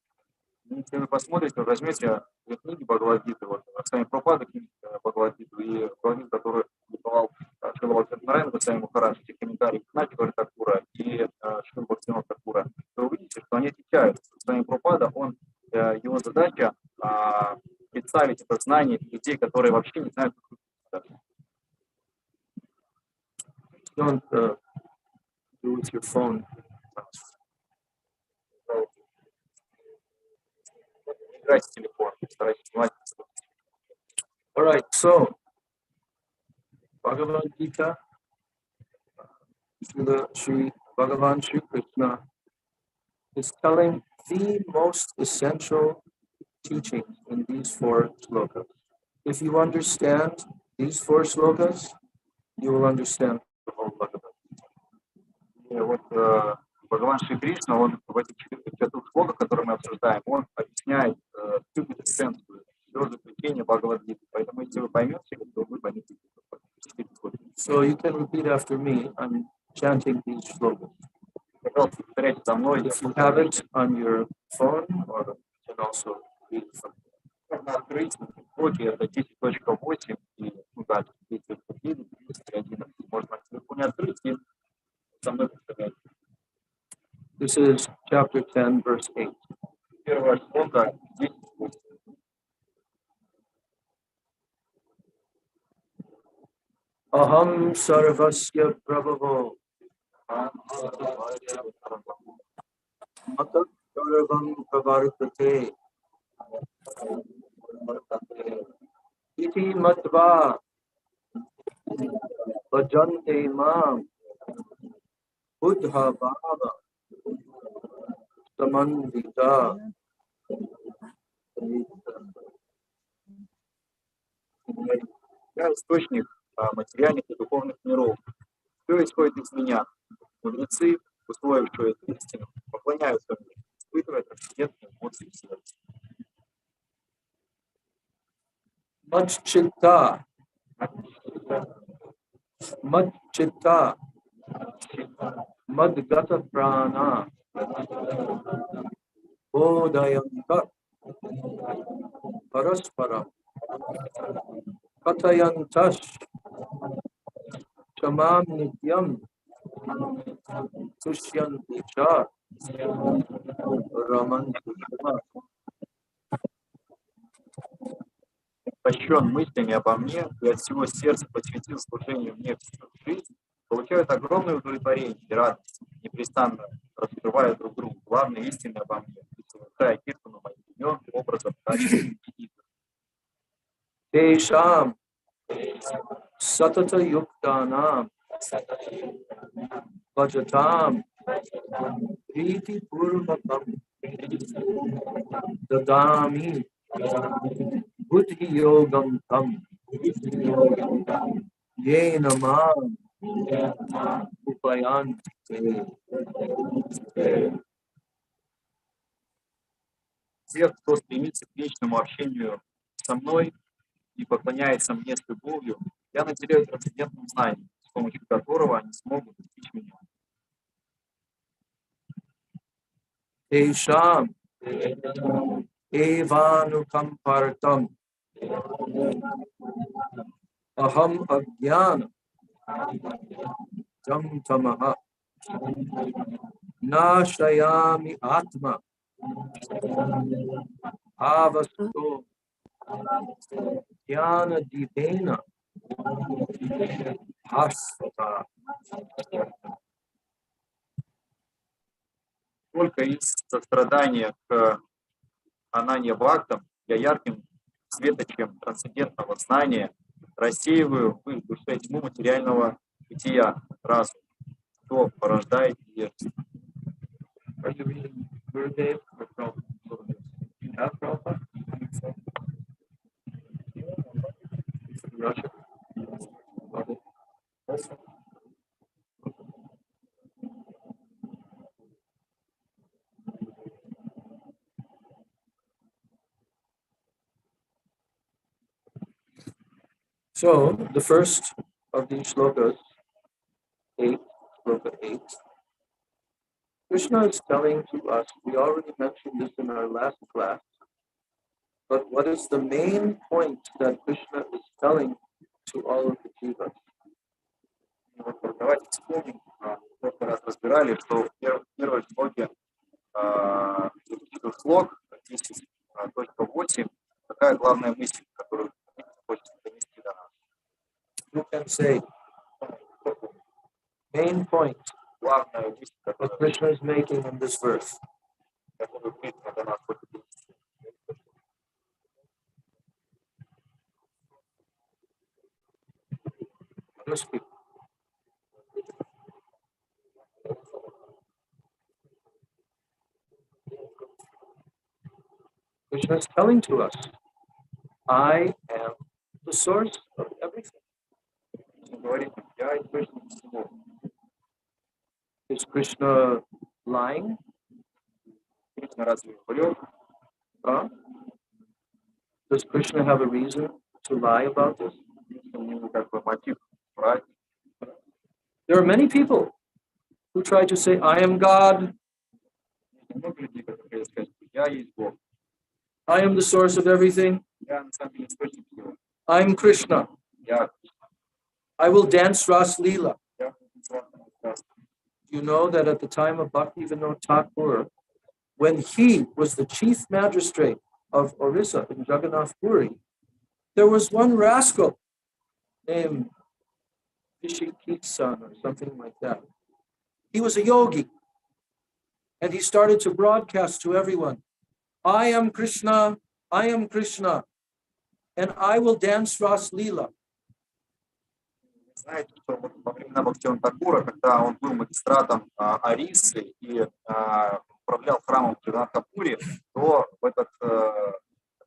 Если вы посмотрите, возьмете книги Бхагавад-гиты, вот сами Прабхупада книги Бхагавад-гиту и книги, которые публиковал Шрила Махарадж, эти комментарии Бхактиведанта Такура и Шрила Бхактивинода Такура, то вы увидите, что они отличаются. Сами Прабхупада, его задача представить это знание людей, которые вообще не знают, как Don't do with your phone. играть в телефон, старайтесь внимательно слушать. All right, so Bhagavad-gita, Sri Bhagavan Sri Krishna is telling the most essential teachings in these 4 slokas. If you understand these 4 slokas, you will understand the whole Bhagavad-gita. И вот Бхагаван Шри Кришна, он в этих 4 слогах, которые мы обсуждаем, он объясняет всю эссенцию, все заключение Бхагавад-гиты. Поэтому, если вы поймете, то вы поймете. So you can repeat after me. I'm chanting these slokas. Пожалуйста, повторяйте за мной. If you have it on your phone, or you can also read it from Можно открыть на телефоне, это 10.8, и да, 10.11, можно на телефоне открыть и со мной повторять. This is chapter 10, verse 8. Первая слока 10.8. Aham sarvasya prabhavo matat sarvam pravartate iti matva bhajante mam buddha bhava samandita. Я источник материальных и духовных миров. Все исходит из меня. Мудрецы, усвоившие эту истину, поклоняются мне, испытывая трансцендентные эмоции в сердце. Machchitta madgata prana bodhayanta paraspara katayantas chamam nityam tushyanti cha ramanti cha. Пощен мыслями обо мне и от всего сердца посвятил служению мне всю жизнь, получают огромное удовлетворение и радость, непрестанно раскрывая друг другу главные истины обо мне, и совершая киртану моих имен, образов, качеств и игр. Tesham Satata Yuktanam Bhajatam Priti Purvakam Dadami Buddhi Yogam Tam Ye Namam Upayante. Тех, кто стремится к личному общению со мной и поклоняется мне с любовью, я наделяю трансцендентным знанием, с помощью которого они смогут достичь меня. Tesham Evanukampartam Aham Ajnana Jam Tamaha Nashayami Atma Avasto Jnana Divena Hasvata. Только из сострадания к Ананья Бхактам я ярким светочем трансцендентного знания рассеиваю в их душе тьму материального бытия, разум, что порождает невежество. Are you reading Gurudev or Prabhupada? You have Prabhupada? Russia? Okay. So, the first of these shlokas, 8, shloka 8, Krishna is telling to us, we already mentioned this in our last class, but what is the main point that Krishna is telling to all of the jivas? Давайте вспомним, в прошлый раз разбирали, что в первой шлоке слог 10.8, какая главная мысль, которую хочется донести до нас. You can say, main point Главная мысль, that Krishna is making in this verse. которую Кришна до нас хочет донести. Just speak. Krishna is telling to us, I am the source of everything. Говорит, я источник всего. Is Krishna lying? Кришна разве врет? Huh? Does Krishna have a reason to lie about this? У него как бы мотив врать. There are many people who try to say, I am God, Много людей, которые скажут, я есть Бог. I am the source of everything, Я на самом деле источник всего. I am Krishna, Я I will dance Ras Leela. я You know that at the time of Bhaktivinoda Thakur, when he was the chief magistrate of Orissa in Jagannath Puri, there was one rascal named Vishikitsan or something like that. He was a yogi, and he started to broadcast to everyone, I am Krishna, and I will dance Ras Leela. Знаете, что вот во времена Бхактивиданта Тхакура, когда он был магистратом Ориссы и управлял храмом в Джаганнатхапуре, то в это как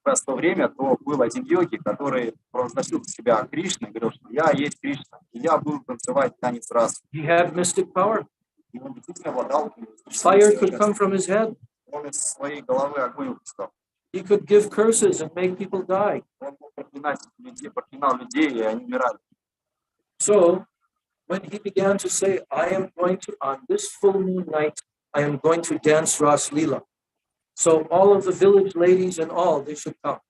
раз в то время то был один йоги, который провозгласил себя Кришной, говорил, что я есть Кришна, и я буду танцевать танец рас. He had mystic power. И он действительно обладал Fire could come from his head. Он из своей головы огонь выпускал. He could give curses and make people die. Он проклинал людей, и они умирали. So, when he began to say, I am going to, on this full moon night, I am going to dance Ras Leela. So all of the village ladies and all, they should come.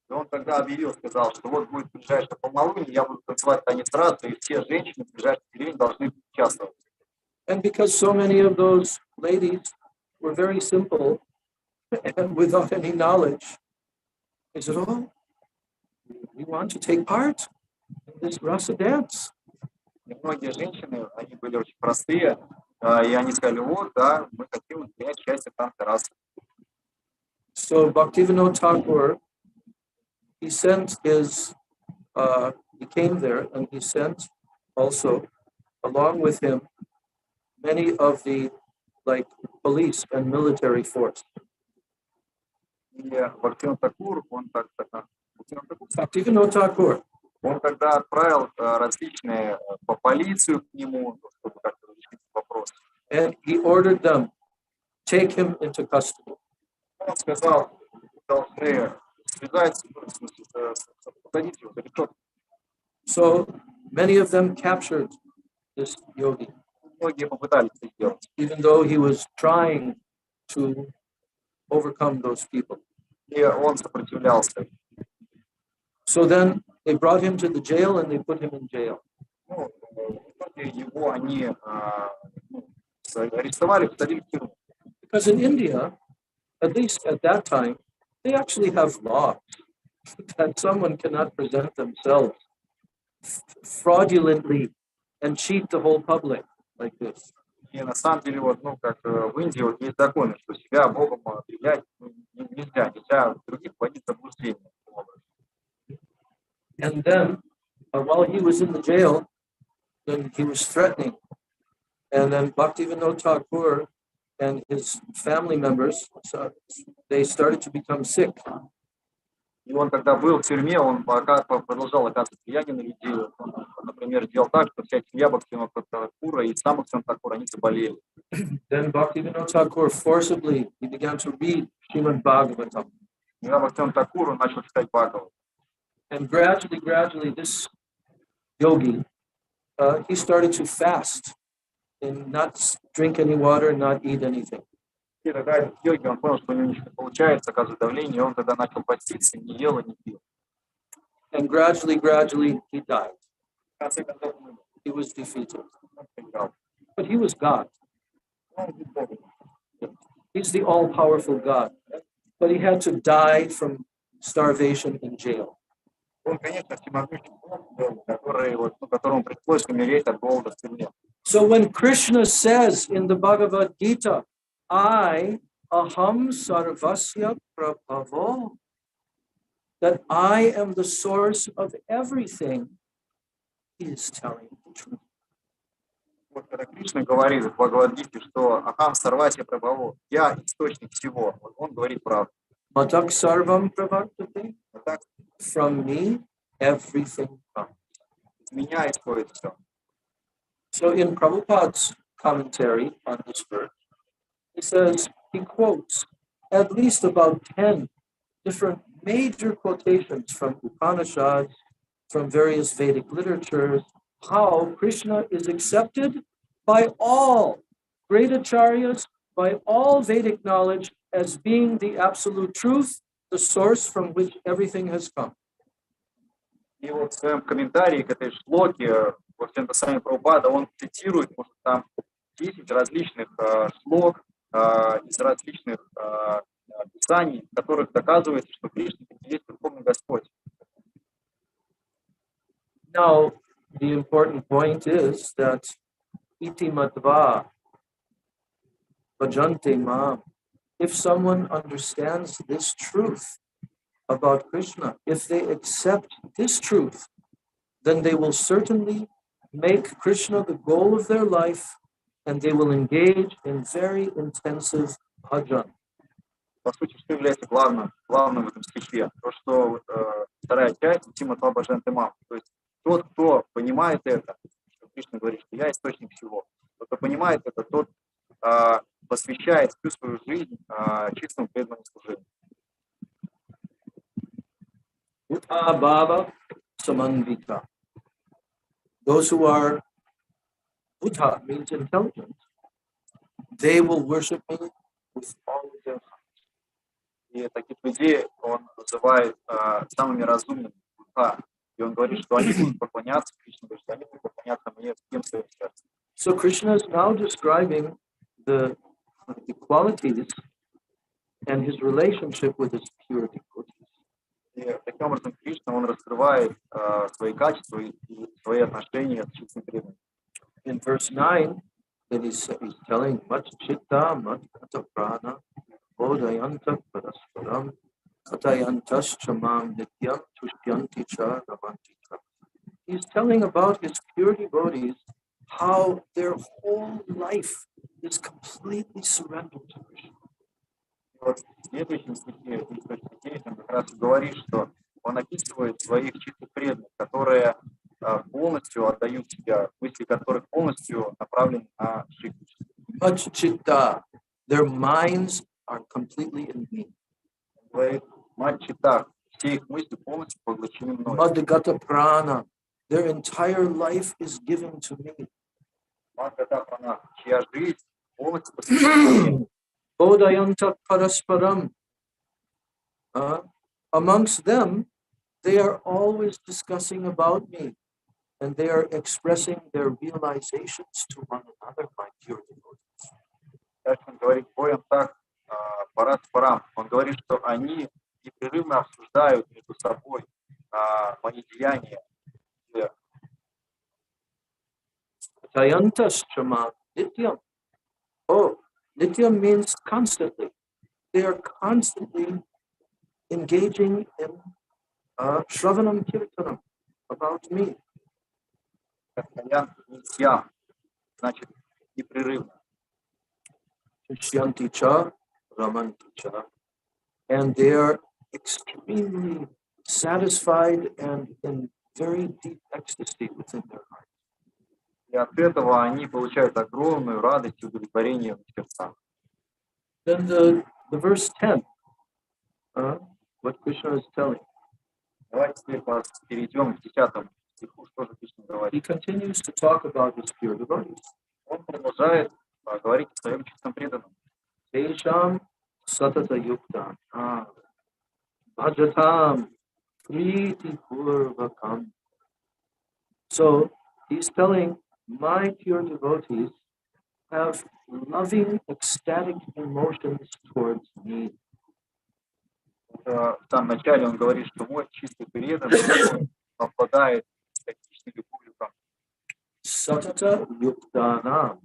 И он тогда объявил, сказал, что вот будет ближайшее полнолуние, я буду танцевать танец рас, и все женщины в ближайшей деревне должны участвовать. And because so many of those ladies were very simple and without any knowledge, they said, oh, we want to take part in this rasa dance. И многие женщины, они были очень простые, и они сказали, вот, да, мы хотим принять участие в танце рас. So Bhaktivinoda Thakur, he sent his he came there and he sent also along with him many of the like police and military force. И Бхактивиданта Тхакур, Bhaktivinoda Thakur, он тогда отправил различные по полицию к нему, чтобы как-то решить вопрос. and he ordered them take him into custody. Он сказал, должны связать, посадить его за решетку. So many of them captured this yogi, Многие попытались это сделать, even though he was trying to overcome those people. и он сопротивлялся. So then they brought him to the jail and they put him in jail. Ну, в итоге его они арестовали, посадили в тюрьму. Because in India, at least at that time, they actually have laws that someone cannot present themselves fraudulently and cheat the whole public like this. И на самом деле, вот, ну, как в Индии вот есть законы, что себя Богом объявлять нельзя других вводить в заблуждение. And then, while he was in the jail, then he was threatening. And then Bhaktivinoda Thakur and his family members, so they started to become sick. И он, когда был в тюрьме, он пока продолжал оказывать влияние на людей. Он, например, делал так, что вся семья Бхактивинода Тхакура и сам Бхактивинода Тхакур, они заболели. Then Bhaktivinoda Thakur forcibly, he began to read Srimad Bhagavatam. Когда Бхактивинода Тхакур начал читать Бхагавад. And gradually, this yogi, he started to fast and not drink any water, not eat anything. И тогда этот йоги, он понял, что у него ничего не получается, оказывает давление, и он тогда начал поститься, не ел и не пил. And gradually, he died. В конце концов, He was defeated. он проиграл. But he was God. Он был Богом. He's the all-powerful God. But he had to die from starvation in jail. Он, конечно, всемогущий Бог был, которому пришлось умереть от голода в тюрьме. So when Krishna says in the Bhagavad-gita, I, aham sarvasya prabhavo, that I am the source of everything, he is telling the truth. Вот когда Кришна говорит в Бхагавад-гите, что Ахам Сарвати Прабхаво, я источник всего, вот он говорит правду. Matak sarvam pravartate, Вот так from me everything comes. из меня исходит все. So in Prabhupada's commentary on this verse, he says, he quotes at least about 10 different major quotations from Upanishads, from various Vedic literatures, how Krishna is accepted by all great acharyas, by all Vedic knowledge as being the absolute truth, the source from which everything has come. И вот в своем комментарии к этой шлоке, вот это сами Прабхупада, он цитирует, может, там 10 различных шлок из различных писаний, в которых доказывается, что Кришна есть Верховный Господь. Now, the important point is that iti matva bhajante mam. If someone understands this truth about Krishna, if they accept this truth, then they will certainly make Krishna the goal of their life and they will engage in very intensive bhajan. По сути, что является главным в этом стихе? То, что вторая часть ити матва бхаджанте мам. То есть тот, кто понимает это, что Кришна говорит, что я источник всего, тот, кто понимает это, тот посвящает всю свою жизнь чистому преданному служению. Uttha bhava samanvita. Those who are Buddha means intelligent. They will worship me with all of their heart. И таких людей он называет самыми разумными Будха. И он говорит, что они будут поклоняться Кришне, что они будут поклоняться мне всем своим сердцем. So Krishna is now describing the qualities and his relationship with his pure devotees. И таким образом Кришна, он раскрывает свои качества и свои отношения с чистым преданным. In verse 9, then he's telling much chitta, much kata prana, bodhayanta parasparam, katayantas chamam nityam tushyanti cha ravanti cha. he's telling about his pure devotees, how their whole life is completely surrendered to Krishna. Вот в следующем стихе, он как раз говорит, что он описывает своих чистых преданных, которые полностью отдают себя, мысли которых полностью направлены на Шри Кришну. Machchitta, their minds are completely in me. Он говорит, Маччита, все их мысли полностью поглощены мной. Madhgata prana, their entire life is given to me. Мадгата прана, чья жизнь полностью посвящена. Bodhayanta parasparam. Amongst them, they are always discussing about me, and they are expressing their realizations to one another, my pure devotees. Дальше он говорит, боем так, параспарам. Он говорит, что они непрерывно обсуждают между собой мои деяния. Tayantaschama nityam. Oh, nityam means constantly. They are constantly engaging in shravanam kirtanam about me. Нитьям, значит, непрерывно. Shyanti cha, ramanti cha. And they are extremely satisfied and in very deep ecstasy within their heart. И от этого они получают огромную радость и удовлетворение в сердцах. Then the verse 10, what Krishna is telling. Давайте теперь перейдем к 10 стиху, что же Кришна говорит. He continues to talk about his pure devotees. Он продолжает говорить о своем чистом преданном. Tesham satata yukta bhajatam priti purvakam. So he's telling, my pure devotees have loving, ecstatic emotions towards me. В самом начале он говорит, что мой чистый преданный обладает экстатичной любовью ко мне. Satata yuktana.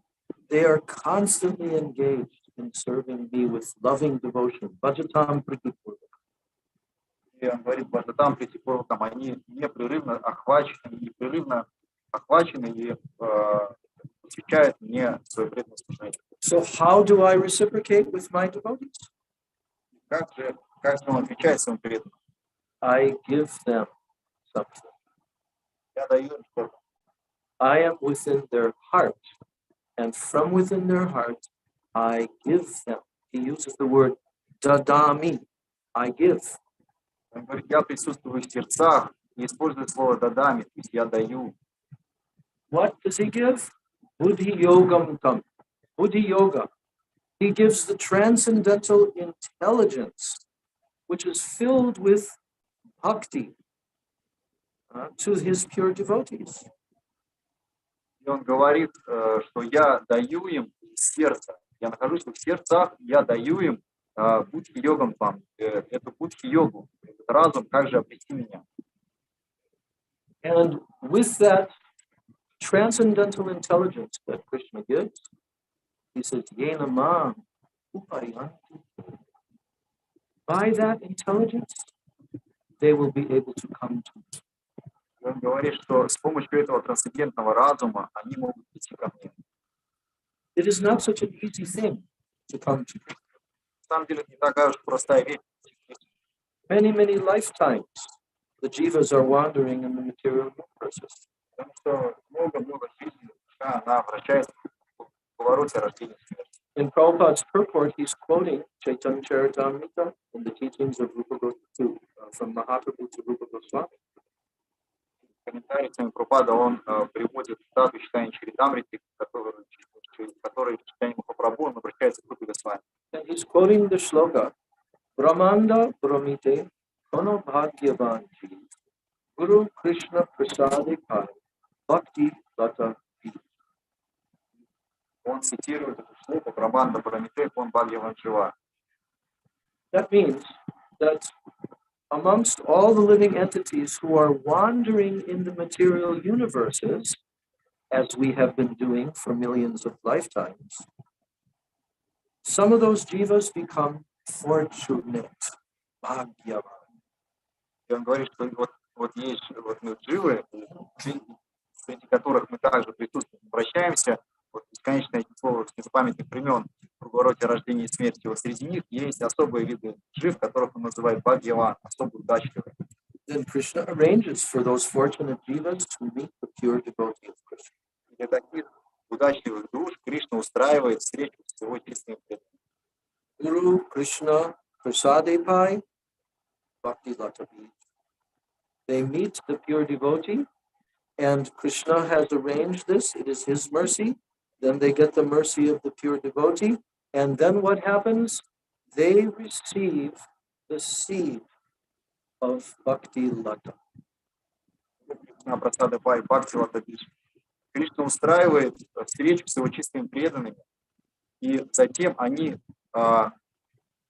They are constantly engaged in serving me with loving devotion. Bhajatam priti purvakam. И он говорит, Бхагавад-гита, притипурвакам, они непрерывно охвачены и посвящают мне свое преданное служение. So how do I reciprocate with my devotees? Как же он отвечает своим преданным? I give them something. Я даю им что-то. I am within their heart, and from within their heart, I give them. He uses the word dadami. I give. Он говорит, я присутствую в их сердцах, и использует слово дадами, то есть я даю. What does he give? Buddhi yogam tam. Buddhi yoga. He gives the transcendental intelligence, which is filled with bhakti, to his pure devotees. И он говорит, что я даю им сердце. Я нахожусь в их сердцах, я даю им будхи-йогам там, эту будхи-йогу, этот разум, как же обрести меня. And with that transcendental intelligence that Krishna gives, he says, Yena ma upayanti. By that intelligence, they will be able to come to me. И он говорит, что с помощью этого трансцендентного разума они могут идти ко мне. It is not such an easy thing to come to me. На самом деле, это не такая уж простая вещь. Many lifetimes, the jivas are wandering in the material universes. Потому что много жизней душа, она вращается в повороте рождения и смерти. In Prabhupada's purport, he's quoting Chaitanya Charitamrita in the teachings of from Mahaprabhu to Rupa Goswami. В комментарии Свами Прабхупада он приводит цитату Чайтаньи Чаритамриты, который Чайтанья Махапрабху он обращается к Рупе Госвами. And he's quoting the shloka, Brahmanda Brahmite Kono Bhagyavan Ji Guru Krishna Prasade Pai Bhakti Lata Pi. Он цитирует эту шлоку Брахманда Парамите Кон Бхагаван Жива. That means that amongst all the living entities who are wandering in the material universes, as we have been doing for millions of lifetimes, some of those jivas become fortunate, bhagyavan. И он говорит, что вот вот есть вот мы дживы, среди которых мы также присутствуем, обращаемся, вот бесконечное число с незапамятных времен в круговороте рождения и смерти. Вот среди них есть особые виды джив, которых он называет бхагьяван, особо удачливые. Then Krishna arranges for those fortunate jivas to meet the pure devotee of Krishna. И для таких удачливых душ Кришна устраивает встречу с его чистыми преданными. Guru Krishna Prasadepai Bhakti Lata Bij. They meet the pure devotee, and Krishna has arranged this. It is his mercy. Then they get the mercy of the pure devotee. And then what happens? They receive the seed of Bhakti Lata. Кришна устраивает встречу с его чистыми преданными, и затем они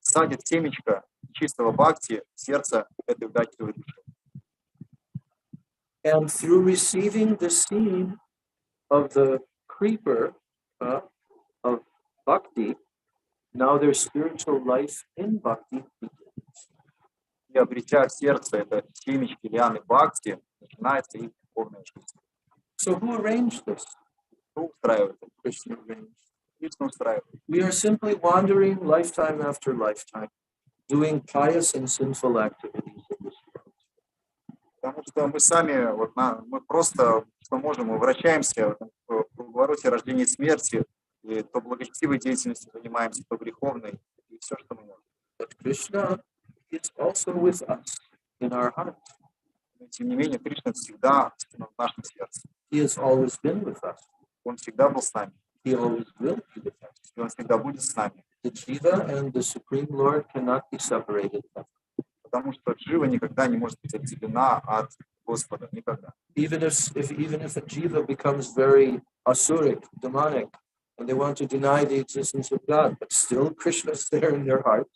садят семечко чистого бхакти в сердце этой удачливой души. And through receiving the seed of the creeper of Bhakti, now their spiritual life in Bhakti begins. И обретя в сердце это семечки лианы бхакти, начинается их духовная жизнь. So who arranged this? Кто устраивает это? Krishna arranged. Кришна устраивает. We are simply wandering lifetime after lifetime, doing pious and sinful activities in this world. Потому что мы сами, вот мы просто, что можем, мы вращаемся в круговороте рождения и смерти, и то благочестивой деятельностью занимаемся, то греховной, и все, что мы можем. But Krishna is also with us in our heart. Но, тем не менее, Кришна всегда в нашем сердце. He has always been with us. Он всегда был с нами. He always will be with us. И он всегда будет с нами. The Jiva and the Supreme Lord cannot be separated. Потому что джива никогда не может быть отделена от Господа. Никогда. Even if a Jiva becomes very asuric, demonic, and they want to deny the existence of God, but still Krishna is there in their heart.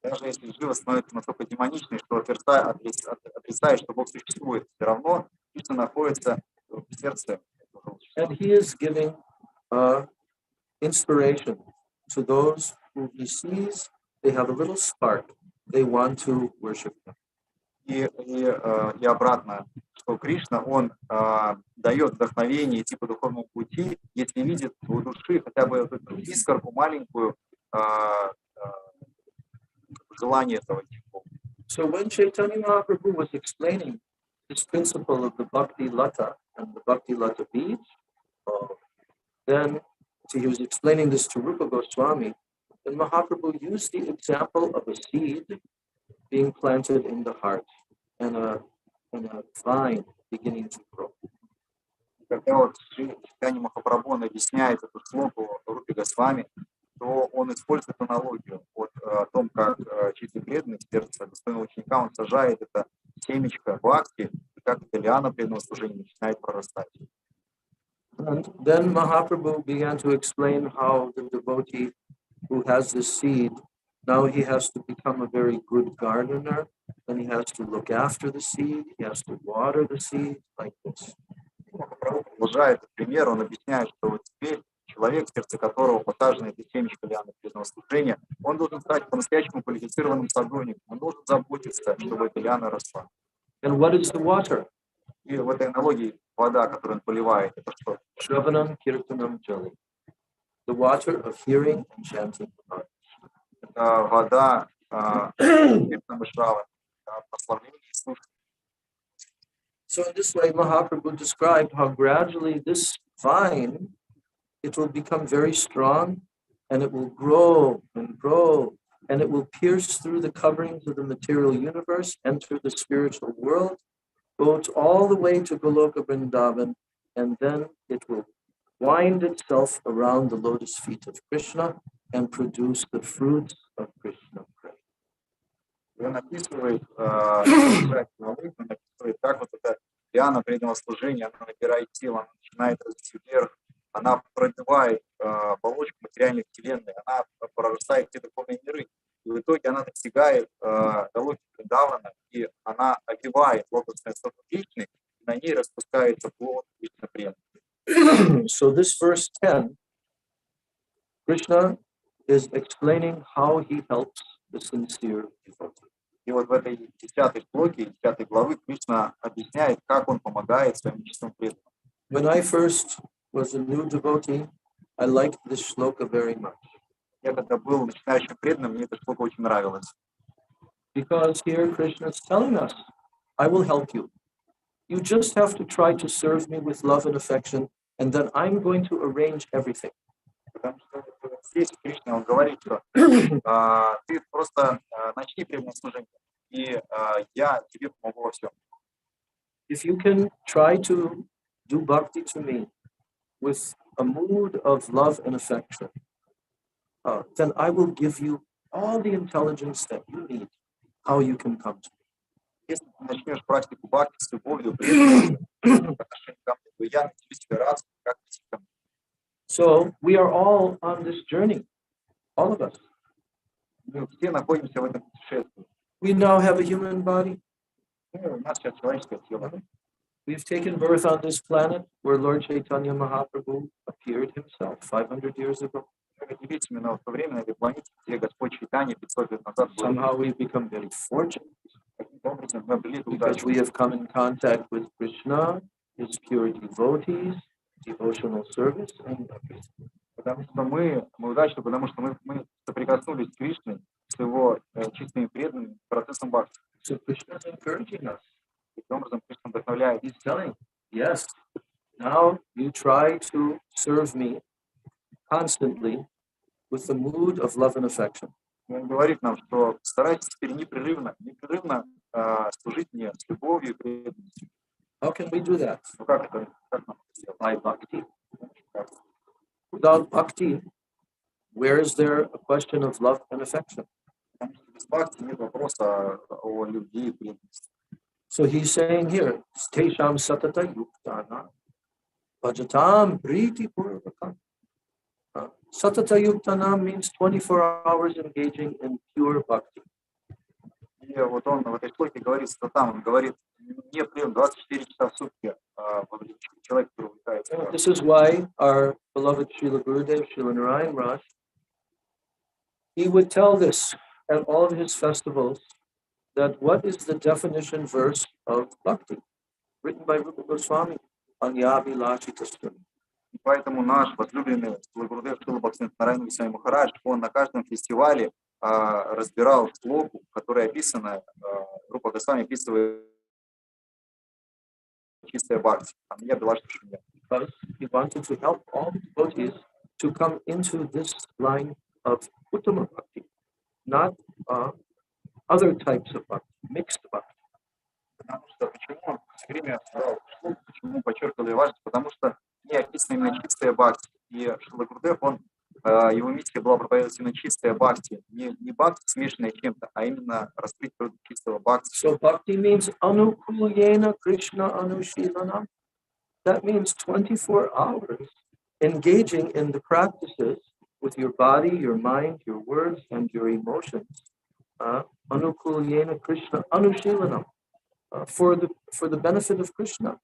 Даже если джива становится настолько демоничной, что отрицает, что Бог существует, все равно Кришна находится в сердце. And he is giving inspiration to those who he sees. They have a little spark. They want to worship him. И обратно, что Кришна, он дает вдохновение идти по духовному пути, если видит у души хотя бы эту искорку маленькую желание этого. So when Chaitanya Mahaprabhu was explaining this principle of the Bhakti Lata and the Bhakti Lata Bij, then he was explaining this to Rupa Goswami, and Mahaprabhu used the example of a seed being planted in the heart and a vine beginning to grow. Когда вот Чайтанья Махапрабху объясняет эту шлоку Рупе Госвами, то он использует аналогию о том, как чистый преданный в сердце достойного ученика, он сажает это семечко бхакти, и как эта лиана преданного служения начинает прорастать. And then Mahaprabhu began to explain how the devotee who has this seed, now he has to become a very good gardener, and he has to look after the seed, he has to water the seed, like this. Махапрабху продолжает этот пример, он объясняет, что вот теперь человек, в сердце которого посажено это семечко лианы преданного служения, он должен стать по-настоящему квалифицированным садовником, он должен заботиться, чтобы эта лиана росла. And what is the water? И в этой аналогии вода, которую он поливает, это что? Shravanam Kirtanam Jali. The water of hearing and chanting. Это вода Киртана Шравана, прославление и слушание. So in this way, Mahaprabhu described how gradually this vine, it will become very strong, and it will grow and grow, and it will pierce through the coverings of the material universe, enter the spiritual world, go all the way to Goloka Vrindavan, and then it will wind itself around the lotus feet of Krishna and produce the fruits of Krishna praise. И он описывает, как вот эта лиана преданного служения, она набирает силу, она начинает расти вверх, она пробивает оболочку материальной вселенной, она прорастает все духовные миры. И в итоге она достигает Галоки Вриндавана, и она обвивает лотосное стопу Кришны, и на ней распускается плод Кришна преданный. So this verse 10, Krishna is explaining how he helps the sincere devotee. И вот в этой 10 шлоке, 10 главы Кришна объясняет, как он помогает своим чистым преданным. When I first was a new devotee, I liked this shloka very much. Я когда был начинающим преданным, мне эта шлока очень нравилась. Because here Krishna is telling us, I will help you. You just have to try to serve me with love and affection, and then I'm going to arrange everything. Потому что здесь Кришна, он говорит, что ты просто начни преданное служение, и я тебе помогу во всем. If you can try to do bhakti to me with a mood of love and affection, then I will give you all the intelligence that you need, how you can come to me. Если ты начнешь практику бхакти с любовью, преданностью, по отношению ко мне, то я научу тебе разум, как прийти ко мне. So we are all on this journey, all of us. Мы все находимся в этом путешествии. We now have a human body. У нас сейчас человеческое тело. We've taken birth on this planet where Lord Chaitanya Mahaprabhu appeared himself 500 years ago. Родились именно в то время на этой планете, где Господь Чайтанья 500 лет назад был. Somehow we've become very fortunate Каким-то образом мы обрели because удачу. we have come in contact with Krishna, his pure devotees, devotional service, and everything. Потому что мы удачны, потому что мы соприкоснулись с Кришной, с его чистыми преданными процессом бхакти. So Krishna is encouraging us. Таким образом, Кришна вдохновляет. He's telling, yes, now you try to serve me constantly with the mood of love and affection. Он говорит нам, что старайтесь теперь непрерывно служить мне с любовью и преданностью. How can we do that? Ну как это? Как нам это сделать? By bhakti. Without bhakti, where is there a question of love and affection? Потому что без бхакти нет вопроса о любви и преданности. So he's saying here, Tesham satata yuktana, bhajatam priti purvakam. Satata yuktana means 24 hours engaging in pure bhakti. И вот он в этой шлоке говорит, что там он говорит, непрерывно 24 часа в сутки человек, который увлекается. This is why our beloved Srila Gurudev, Srila Narayan Raj, he would tell this at all of his festivals, that what is the definition verse of bhakti, written by Rupa Goswami on Yavi Lachita. И поэтому наш возлюбленный Гурудев Шрила Бхактивиданта Нараяна Госвами Махарадж, он на каждом фестивале разбирал шлоку, в которой описано, Рупа Госвами описывает чистая бхакти. Я была, что шумя. Because he wanted to help all the devotees to come into this line of Uttama Bhakti, not other types of bhakti, mixed bhakti. Потому что почему он все время сказал шлоку, почему подчеркивал ее важность, потому что не описана именно чистая бхакти. И Шрила Гурудев, его миссия была проповедовать именно чистая бхакти, не бхакти, смешанная с чем-то, а именно раскрыть природу чистого бхакти. So bhakti means anukulyena Krishna anushilanam. That means 24 hours engaging in the practices with your body, your mind, your words, and your emotions. Anukulyena Krishna anushilanam. For the benefit of Krishna.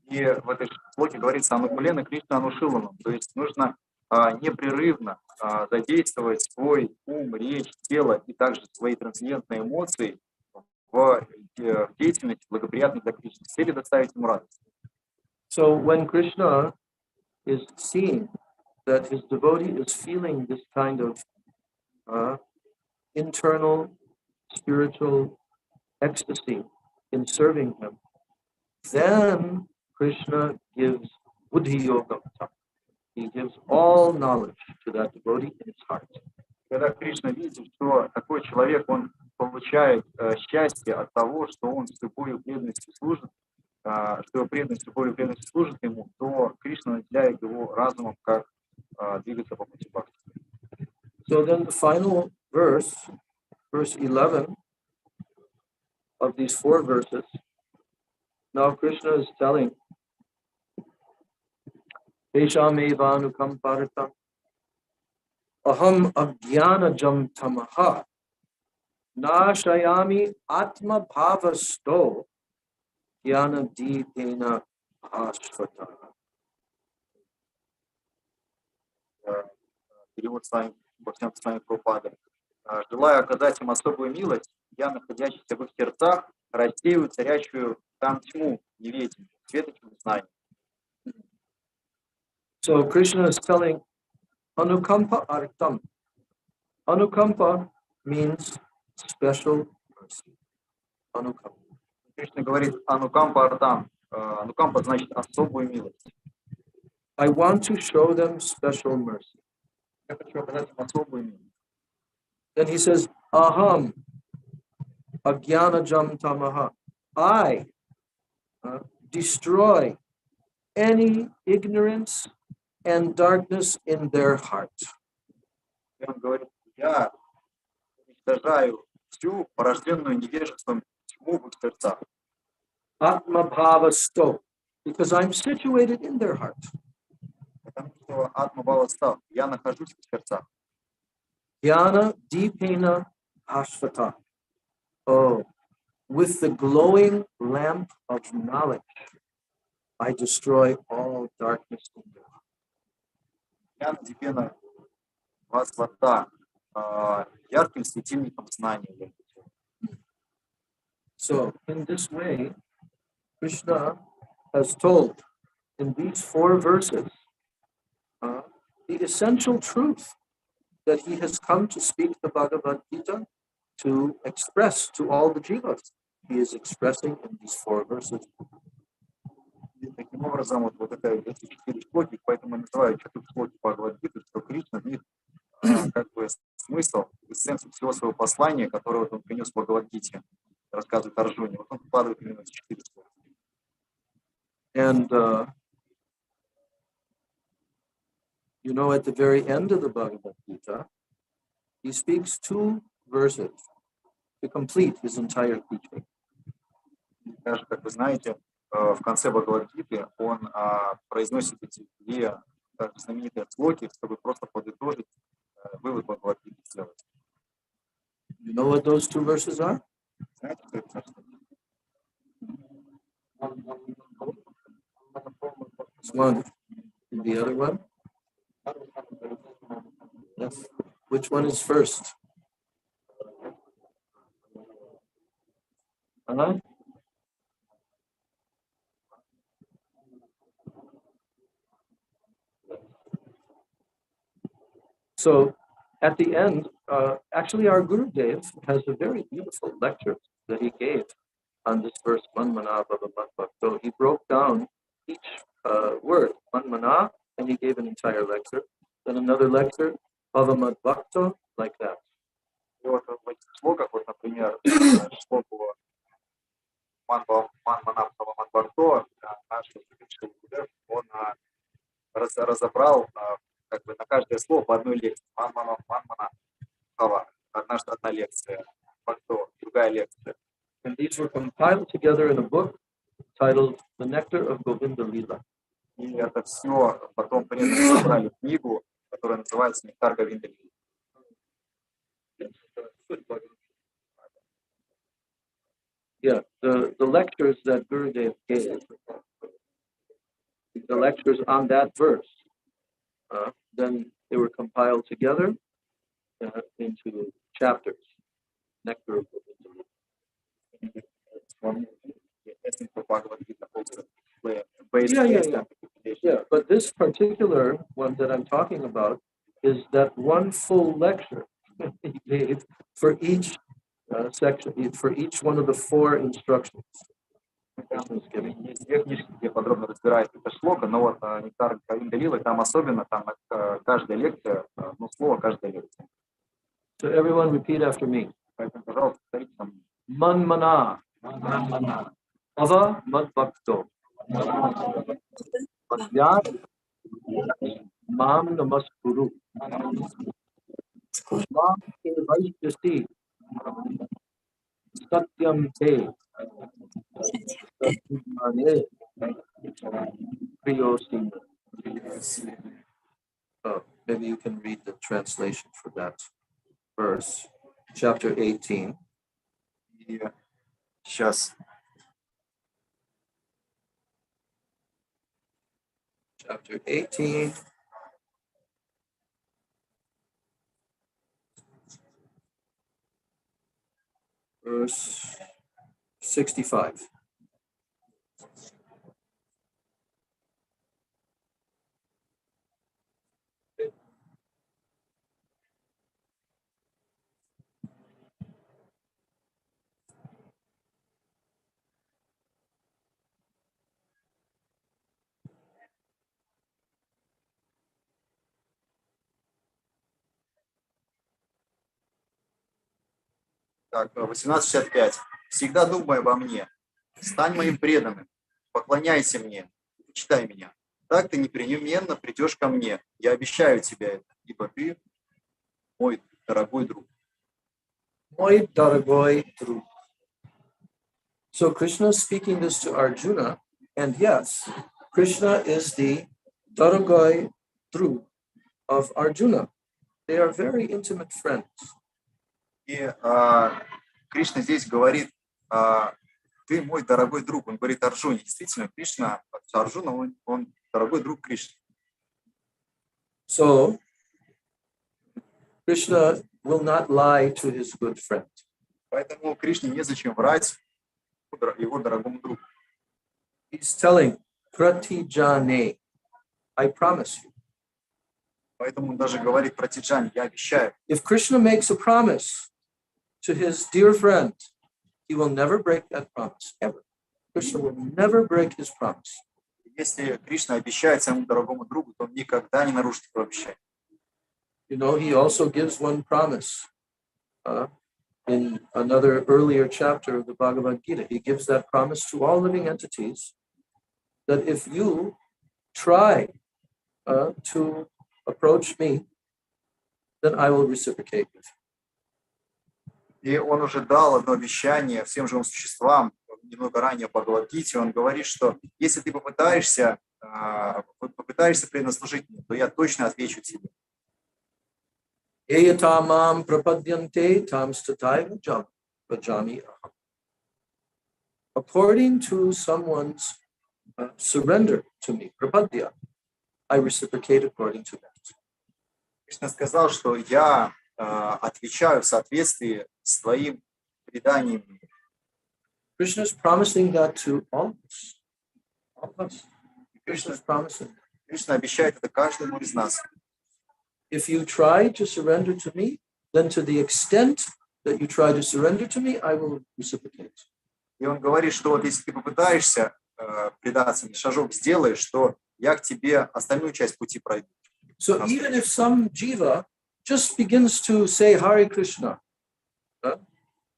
И в этой шлоке говорится «Анукулена Кришна Анушиланам», то есть нужно непрерывно задействовать свой ум, речь, тело и также свои трансцендентные эмоции в деятельности, благоприятной для Кришны, с целью доставить ему радость. So when Krishna is seeing that his devotee is feeling this kind of internal spiritual ecstasy in serving him, then Krishna gives buddhi yoga. He gives all knowledge to that devotee in his heart. Когда Кришна видит, что такой человек, он получает счастье от того, что он с любовью и преданностью служит, что его преданность, любовью и преданностью служит ему, то Кришна наделяет его разумом, как двигаться по пути бхакти. So then the final verse, verse 11 of these 4 verses, now Krishna is telling Tesham evanukam paratam aham ajnanajam tamaha nashayami atma bhavasto jnana deepena ashvata. Перевод с вами Прабхупады. Желаю оказать им особую милость, я, находящийся в их сердцах, рассеиваю царящую там тьму неведения, светочем знаний. So Krishna is telling Anukampa Artam. Anukampa means special mercy. Anukampa. Кришна говорит Анукампа Артам. Анукампа значит особую милость. I want to show them special mercy. Я хочу оказать им особую милость. Then he says, Aham Agyanajam Tamaha. I destroy any ignorance and darkness in their heart. И он говорит, я уничтожаю всю порожденную невежеством тьму в их сердцах. Atma Bhava Sto, because I'm situated in their heart. Потому что Атма Бхава став, я нахожусь в сердцах. Jnana Deepena Ashvata. Oh, with the glowing lamp of knowledge, I destroy all darkness in their heart. Я Дипена Васвата, ярким светильником знания. So, in this way, Krishna has told in these 4 verses the essential truth that he has come to speak the Bhagavad-gita to express to all the jivas. He is expressing in these 4 verses. И таким образом, вот эти 4 шлоки, поэтому называют 4 шлоки Бхагавад-гиты, что Кришна в них как бы смысл, эссенцию всего своего послания, которое он принес в Бхагавад-гите, рассказывает Арджуне. Вот он вкладывает именно эти 4 шлоки. And you know, at the very end of the Bhagavad-gita, he speaks 2 verses to complete his entire teaching. Даже, как вы знаете, в конце Бхагавад-гиты он произносит эти 2 знаменитые шлоки, чтобы просто подытожить вывод Бхагавад-гиты сделать. You know what those 2 verses are? Знаете, что это? This one. And the other one? Yes. Which one is first? So at the end, actually our Gurudev has a very beautiful lecture that he gave on this verse, Manmana Bhakto. He broke down each word, Manmana, and he gave an entire lecture. Then another lecture, Bhavamad Bhakto, like that. И вот в этих шлоках, вот, например, шлоку Манманабха Мадбарто, наш Гурудев, он разобрал как бы на каждое слово по одной лекции. Манманабхава, одна лекция, Бхакто, другая лекция. And these were compiled together in a book titled The Nectar of Govinda Lila. И это все потом преданные собрали в книгу, которая называется «Нектар Говинда Лила». Yeah, the lectures that Gurudev gave, the lectures on that verse, then they were compiled together into chapters. Nectar of Govinda Lila. Yeah, but this particular one that I'm talking about is that one full lecture he gave for each section, for each one of the 4 instructions. Есть книжки, где подробно разбирается это шлока, но вот «Нектар Говинда Лила», там особенно, там каждая лекция, ну, слово каждая лекция. So everyone repeat after me. Поэтому, пожалуйста, повторите там. Manmana. Ava Madbhakto. Madhyat Mam Namaskuru. Mam Vaishyasi. Satyam Te. Satyamane. Priyosi. Maybe you can read the translation for that verse. Chapter 18. И сейчас. Chapter 18. verse 65. Так, 18:65. Всегда думай обо мне, стань моим преданным, поклоняйся мне, почитай меня. Так ты непременно придешь ко мне. Я обещаю тебе это, ибо ты мой дорогой друг. Mой daragoi друг. So Krishna is speaking this to Arjuna, and yes, Krishna is the daragoi drug of Arjuna. They are very intimate friends. И Кришна здесь говорит, ты мой дорогой друг. Он говорит Арджуне. Действительно, Кришна, Арджуна, он дорогой друг Кришны. So Krishna will not lie to his good friend. Поэтому Кришне незачем врать его дорогому другу. He's telling Pratijane, I promise you. Поэтому он даже говорит про Тиджани, я обещаю. If Krishna makes a promise to his dear friend, he will never break that promise, ever. Krishna will never break his promise. Если Кришна обещает своему дорогому другу, то он никогда не нарушит его обещание. You know, he also gives one promise in another earlier chapter of the Bhagavad-gita. He gives that promise to all living entities that if you try to approach me, then I will reciprocate with you. И он уже дал одно обещание всем живым существам, немного ранее в Бхагавад-гите. Он говорит, что если ты попытаешься преданно служить мне, то я точно отвечу тебе. Eyatamam prapadyante tam statai vajami aham. According to someone's surrender to me, prapadya, I reciprocate according to that. Кришна сказал, что я отвечаю в соответствии с твоим преданием. Krishna is promising that to all of us. Krishna is promising. Кришна обещает это каждому из нас. If you try to surrender to me, then to the extent that you try to surrender to me, I will reciprocate. И он говорит, что вот если ты попытаешься предаться, шажок сделаешь, то я к тебе остальную часть пути пройду. So even if some jiva just begins to say Hare Krishna,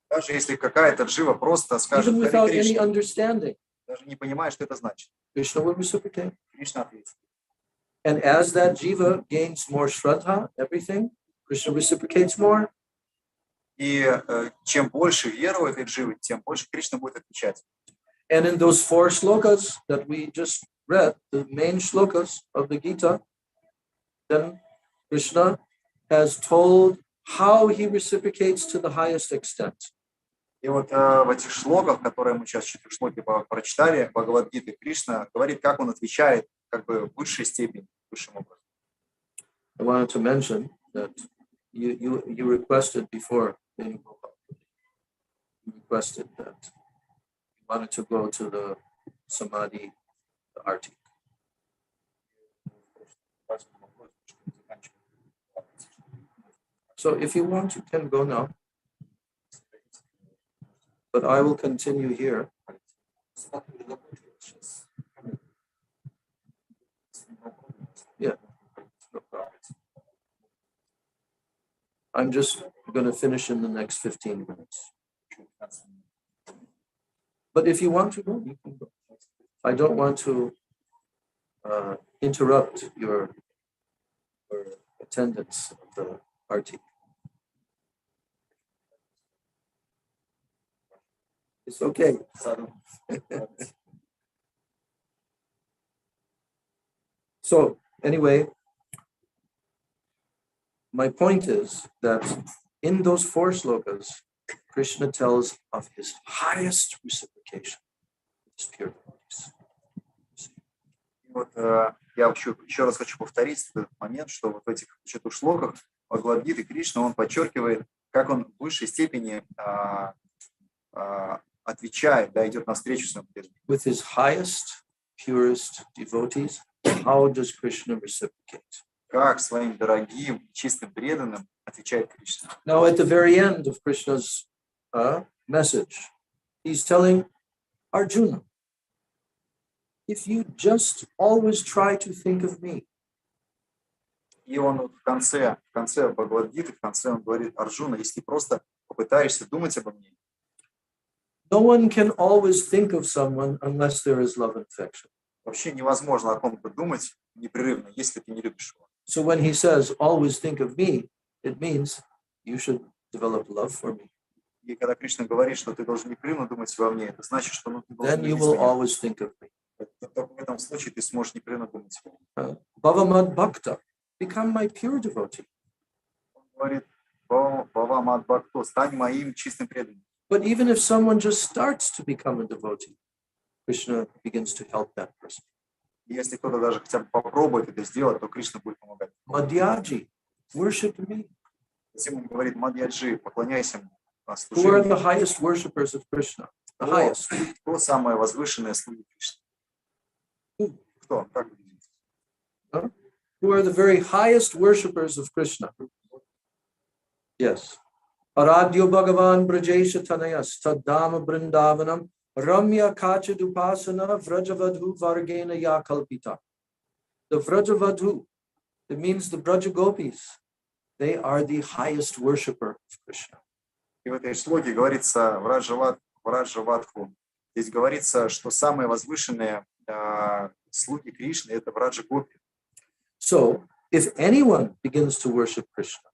даже если какая-то джива просто скажет even Харе without any Кришна, understanding, даже не понимая, что это значит, Krishna will reciprocate. Кришна ответит. And as that jiva gains more shraddha, everything, Krishna reciprocates more. И чем больше веры у этой дживы, тем больше Кришна будет отвечать. And in those 4 shlokas that we just read, the main shlokas of the Gita, then Krishna has told how he reciprocates to the highest extent. И вот в этих шлоках, которые мы сейчас 4 шлоки прочитали, Бхагавад-гиты, Кришна говорит, как он отвечает как бы в высшей степени, высшим образом. I wanted to mention that you requested before, you requested that you wanted to go to the Samadhi, the Arti. So if you want, you can go now. But I will continue here. Yeah, no problem. I'm just going to finish in the next 15 minutes. But if you want to go, you can go. I don't want to interrupt your attendance of the party. It's okay. So anyway, my point is that in those 4 slokas, Krishna tells of his highest reciprocation. His pure devotees. Вот я еще раз хочу повторить этот момент, что вот в этих 4 шлоках Бхагавад-гиты Кришна, он подчеркивает, как он в высшей степени отвечает, да, идет навстречу своим преданным. With his highest, purest devotees, how does Krishna reciprocate? Как своим дорогим, чистым преданным отвечает Кришна. Now, at the very end of Krishna's message, he's telling Arjuna, if you just always try to think of me, И он вот в конце Бхагавад-гиты, в конце он говорит: Арджуна, если просто попытаешься думать обо мне, no one can always think of someone unless there is love and affection. вообще невозможно о ком-то думать непрерывно, если ты не любишь его. So when he says, always think of me, it means you should develop love for me. И когда Кришна говорит, что ты должен непрерывно думать во мне, это значит, что ты должен Then you любить will меня. always think of me. Только в этом случае ты сможешь непрерывно думать. Bhakta, become my pure devotee. Он говорит: Бхакто, стань моим чистым преданным. But even if someone just starts to become a devotee, Krishna begins to help that person. Если кто-то даже хотя бы попробует это сделать, то Кришна будет помогать. Madhyaji, worship me. Затем он говорит: Мадьяджи, поклоняйся мне. Who are the highest worshippers of Krishna? The highest. Кто самое возвышенное слуги Кришны? Кто? Как вы видите? Who are the very highest worshippers of Krishna? Yes. Aradhyo Bhagavan Brajesha Tanayas Tadama Brindavanam Ramya Kachadupasana Vrajavadhu Vargena Yakalpita. The Vrajavadhu, it means the Braja Gopis. They are the highest worshipper of Krishna. И в этой шлоке говорится Враджавадху. Здесь говорится, что самые возвышенные слуги Кришны — это Враджа Гопи. So, if anyone begins to worship Krishna,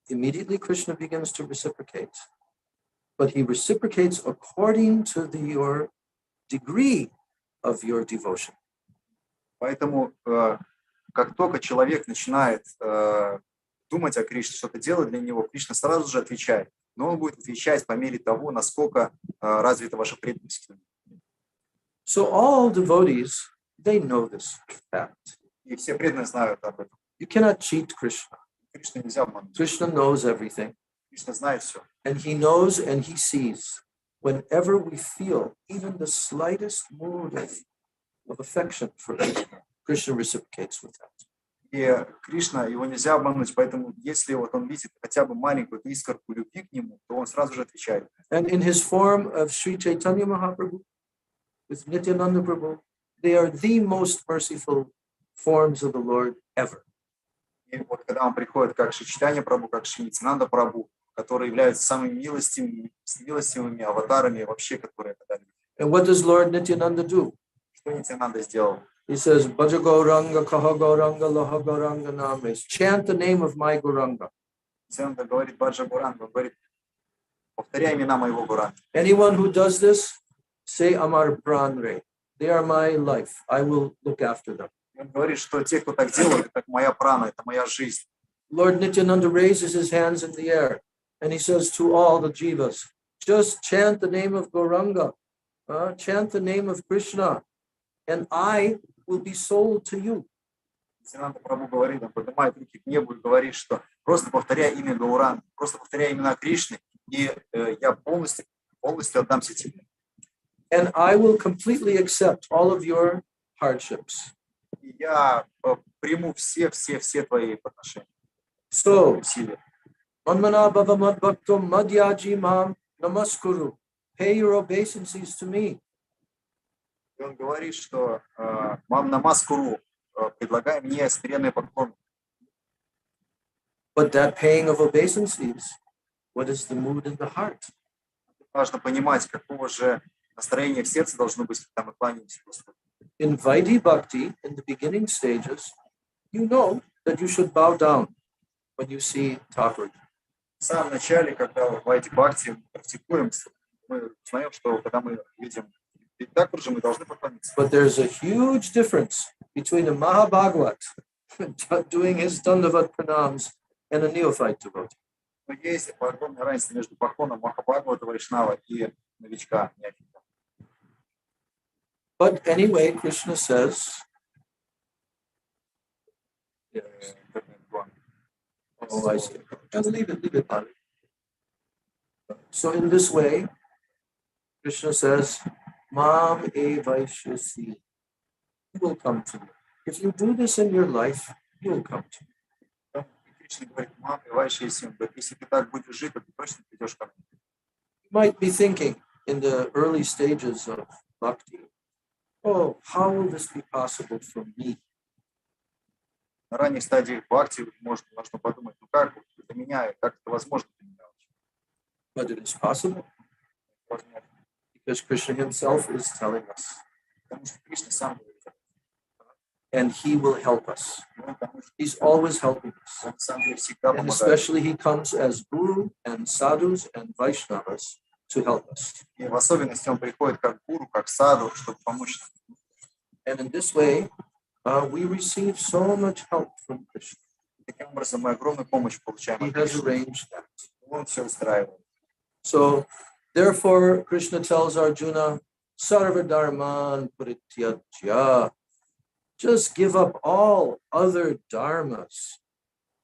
immediately Krishna begins to reciprocate. But he reciprocates according to your degree of your devotion. Поэтому, как только человек начинает думать о Кришне, что-то делать для него, Кришна сразу же отвечает. Но он будет отвечать по мере того, насколько развита ваша преданность. So all devotees, they know this fact. И все преданные знают об этом. You cannot cheat Krishna. Кришна нельзя обмануть. Krishna knows everything. Кришна знает все. And he knows and he sees whenever we feel even the slightest mood of affection for Krishna, Krishna reciprocates with that. И Кришна, его нельзя обмануть, поэтому если вот он видит хотя бы маленькую искорку любви к нему, то он сразу же отвечает. And in his form of Sri Chaitanya Mahaprabhu, with Nityananda Prabhu, they are the most merciful forms of the Lord ever. И вот когда он приходит как Шри Чайтанья Прабху, как Шри Нитьянанда Прабху, которые являются самыми милостивыми аватарами вообще, которые когда-либо. And what does Lord Nityananda do? Что Нитьянанда сделал? He says, Bhaja Gauranga, Kaha Gauranga, Laha Gauranga Names. Chant the name of my Gauranga. Нитьянанда говорит Баджа Гуранга, он говорит: повторяй имена моего Гуранга. Anyone who does this, say Amar Pranre. They are my life. I will look after them. Он говорит, что те, кто так делает, это моя прана, это моя жизнь. Lord Nityananda raises his hands in the air and he says to all the jivas, just chant the name of Gauranga, chant the name of Krishna, and I will be sold to you. Нитьянанда Прабху говорит, он поднимает руки к небу и говорит, что просто повторяй имя Гауранга, просто повторяй имена Кришны, и я полностью отдамся тебе. And I will completely accept all of your hardships. И я приму все твои подношения. So, Усилия. Manmana Bhava Madbhakto Madhyaji Mam Namaskuru. Pay your obeisances to me. И он говорит, что мам намаскуру, предлагай мне смиренные поклоны. But that paying of obeisances, what is the mood in the heart? Важно понимать, какого же настроения в сердце должно быть, когда мы кланяемся Господу. In Vaidhi Bhakti, in the beginning stages, you know that you should bow down when you see Thakur. В самом начале, когда в Вайди Бхакти практикуем, мы знаем, что когда мы видим Тхакур же, мы должны поклониться. But there's a huge difference between a Mahabhagavat doing his Dandavat pranams and a neophyte devotee. Но есть огромная разница между поклоном Махабхагавата Вайшнава и новичка неофита. But anyway, Krishna says, oh, I see. Just leave it, Pali. So in this way, Krishna says, Mam evaishyasi. He will come to you. If you do this in your life, he will come to you. Кришна говорит, мам, Вайши Сим, если ты так будешь жить, то ты точно придешь ко мне. You might be thinking in the early stages of bhakti, oh, how will this be possible for me? На ранних стадиях бхакти можно подумать, ну как это меня, как это возможно для меня? But it is possible. Because Krishna himself is telling us. Потому что Кришна сам говорит. And he will help us. He's always helping us. And especially he comes as Guru and Sadhus and Vaishnavas to help us. И в особенности он приходит как гуру, как саду, чтобы помочь нам. And in this way, we receive so much help from Krishna. Таким образом, мы огромную помощь получаем. He has arranged that. Он все устраивает. So, therefore, Krishna tells Arjuna, Sarva Dharman Parityajya. Just give up all other dharmas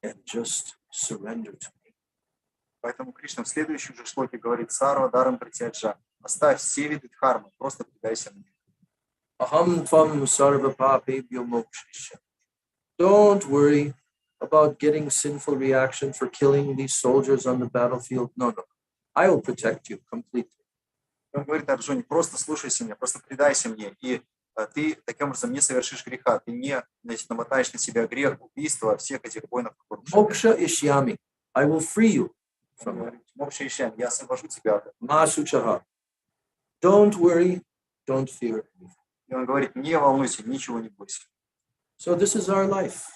and just surrender to me. Поэтому Кришна в следующем же шлоке говорит: Сарва дарам притяджа. Оставь все виды дхармы, просто предайся мне. Aham tvam sarva papebhyo mokshisha. Don't worry about getting sinful reaction for killing these soldiers on the battlefield. No. I will protect you completely. Он говорит Арджуне: просто слушайся меня, просто предайся мне, и ты таким образом не совершишь греха, ты не намотаешь на себя грех убийства всех этих воинов. Moksha ishyami. I will free you from it. Мокша ишьями, я освобожу тебя от этого. Masuchaha. Don't worry, don't fear. И он говорит: не волнуйся, ничего не бойся. So this is our life.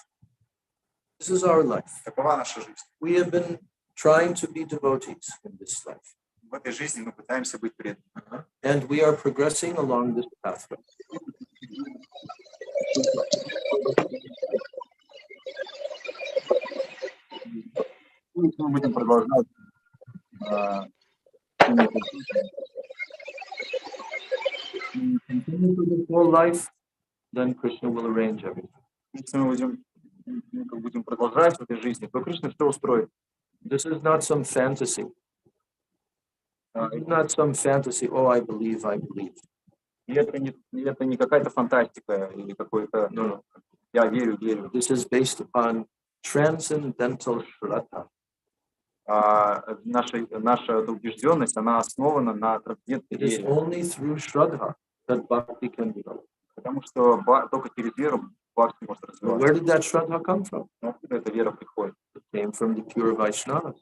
This is our life. Такова наша жизнь. We have been trying to be devotees in this life. В этой жизни мы пытаемся быть преданными. And we are progressing along this pathway. Мы будем продолжать whole life, then Krishna will arrange everything. Если мы будем продолжать в этой жизни, то Кришна все устроит. This is not some fantasy. It's not some fantasy. Oh, I believe. И это не какая-то фантастика или какой-то, я верю. This is based upon transcendental shraddha. Наша убежденность, она основана на трансцендентной It is вере. only through shraddha that bhakti can develop. Потому что только через веру бхакти может развиваться. Where did that shraddha come from? Откуда эта вера приходит? It came from the pure Vaishnavas.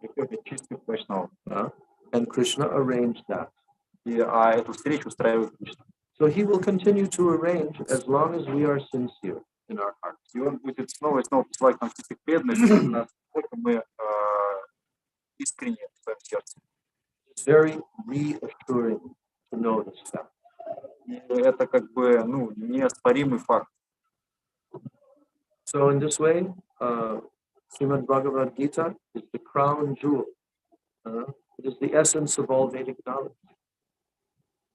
Приходит от чистых вайшнавов. And Krishna arranged that. И эту встречу устраивает Кришна. So he will continue to arrange as long as we are sincere in our hearts. И он будет снова и снова посылать нам всех преданных, насколько мы искренне в своем сердце. It's very reassuring to know this fact. И это как бы, неоспоримый факт. So in this way, Srimad Bhagavad-gita is the crown jewel. It is the essence of all Vedic knowledge.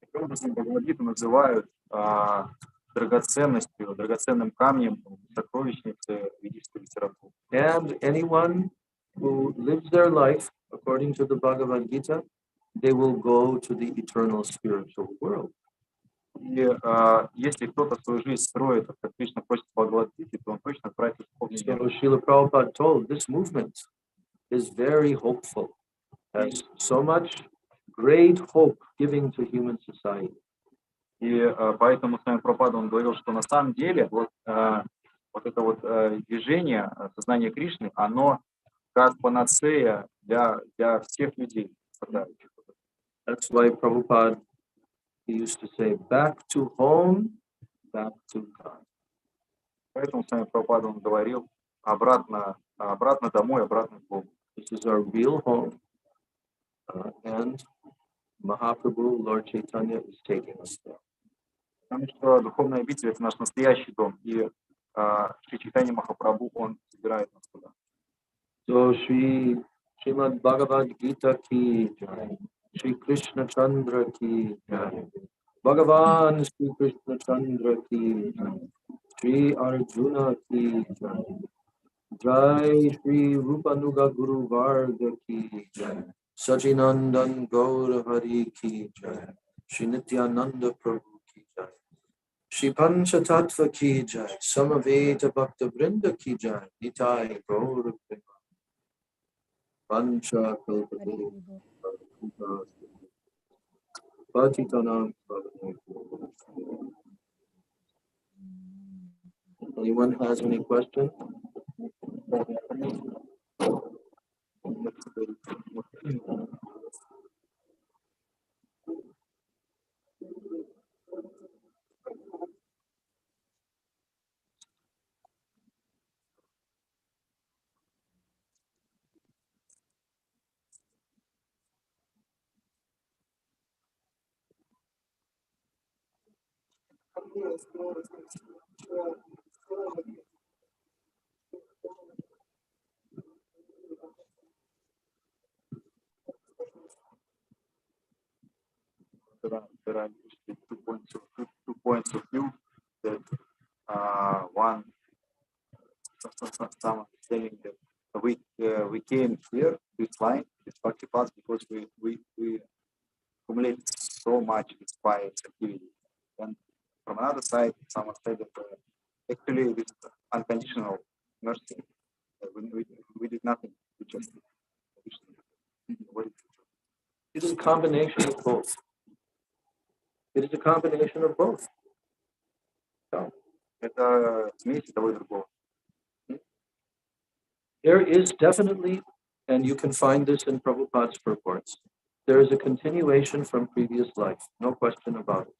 Таким образом, Бхагавад-гиту называют драгоценным камнем сокровищницы ведической литературы. And anyone who lives their life according to the Bhagavad-gita, they will go to the eternal spiritual world. И если кто-то свою жизнь строит, как Кришна просит в Бхагавад-гите, то он точно отправится в духовный мир. So Srila Prabhupada told this movement is very hopeful, has so much great hope giving to human society. И поэтому с вами Прабхупада он говорил, что на самом деле вот это движение сознания Кришны, оно как панацея для всех людей. That's why Prabhupada he used to say, back to home, back to God. Поэтому с вами Прабхупада он говорил обратно домой, обратно к Богу. This is our real home. And Mahaprabhu, Lord Chaitanya, is taking us there. Потому что духовная обитель — это наш настоящий дом, и Шри Чайтанья Махапрабху, он собирает нас туда. So Srimad Bhagavad-gita ki jai, Shri Krishna Chandra ki jai, Bhagavan Shri Krishna Chandra ki jai, Shri Arjuna ki jai, Jai Shri Rupanuga Guru Varga ki jai, Sachinandan Gaura Hari Ki Jai, Shri Nityananda Prabhu Ki Jai, Shri Pancha Tattva Ki Jai, Samaveta Bhakta Vrinda Ki Jai, Nitai Gaura Prema, Pancha Kalpataru, Patitanam Pavanam. Anyone has any question? There are usually two points of view that one someone is saying that we came here this line this bhakti path because we accumulate so much inspired activity, and from another side someone said that actually this is unconditional mercy. We did nothing, we just It is a combination of both. It is a combination of both. So, это смесь того и другого. there is definitely, and you can find this in Prabhupada's purports, there is a continuation from previous life, no question about it.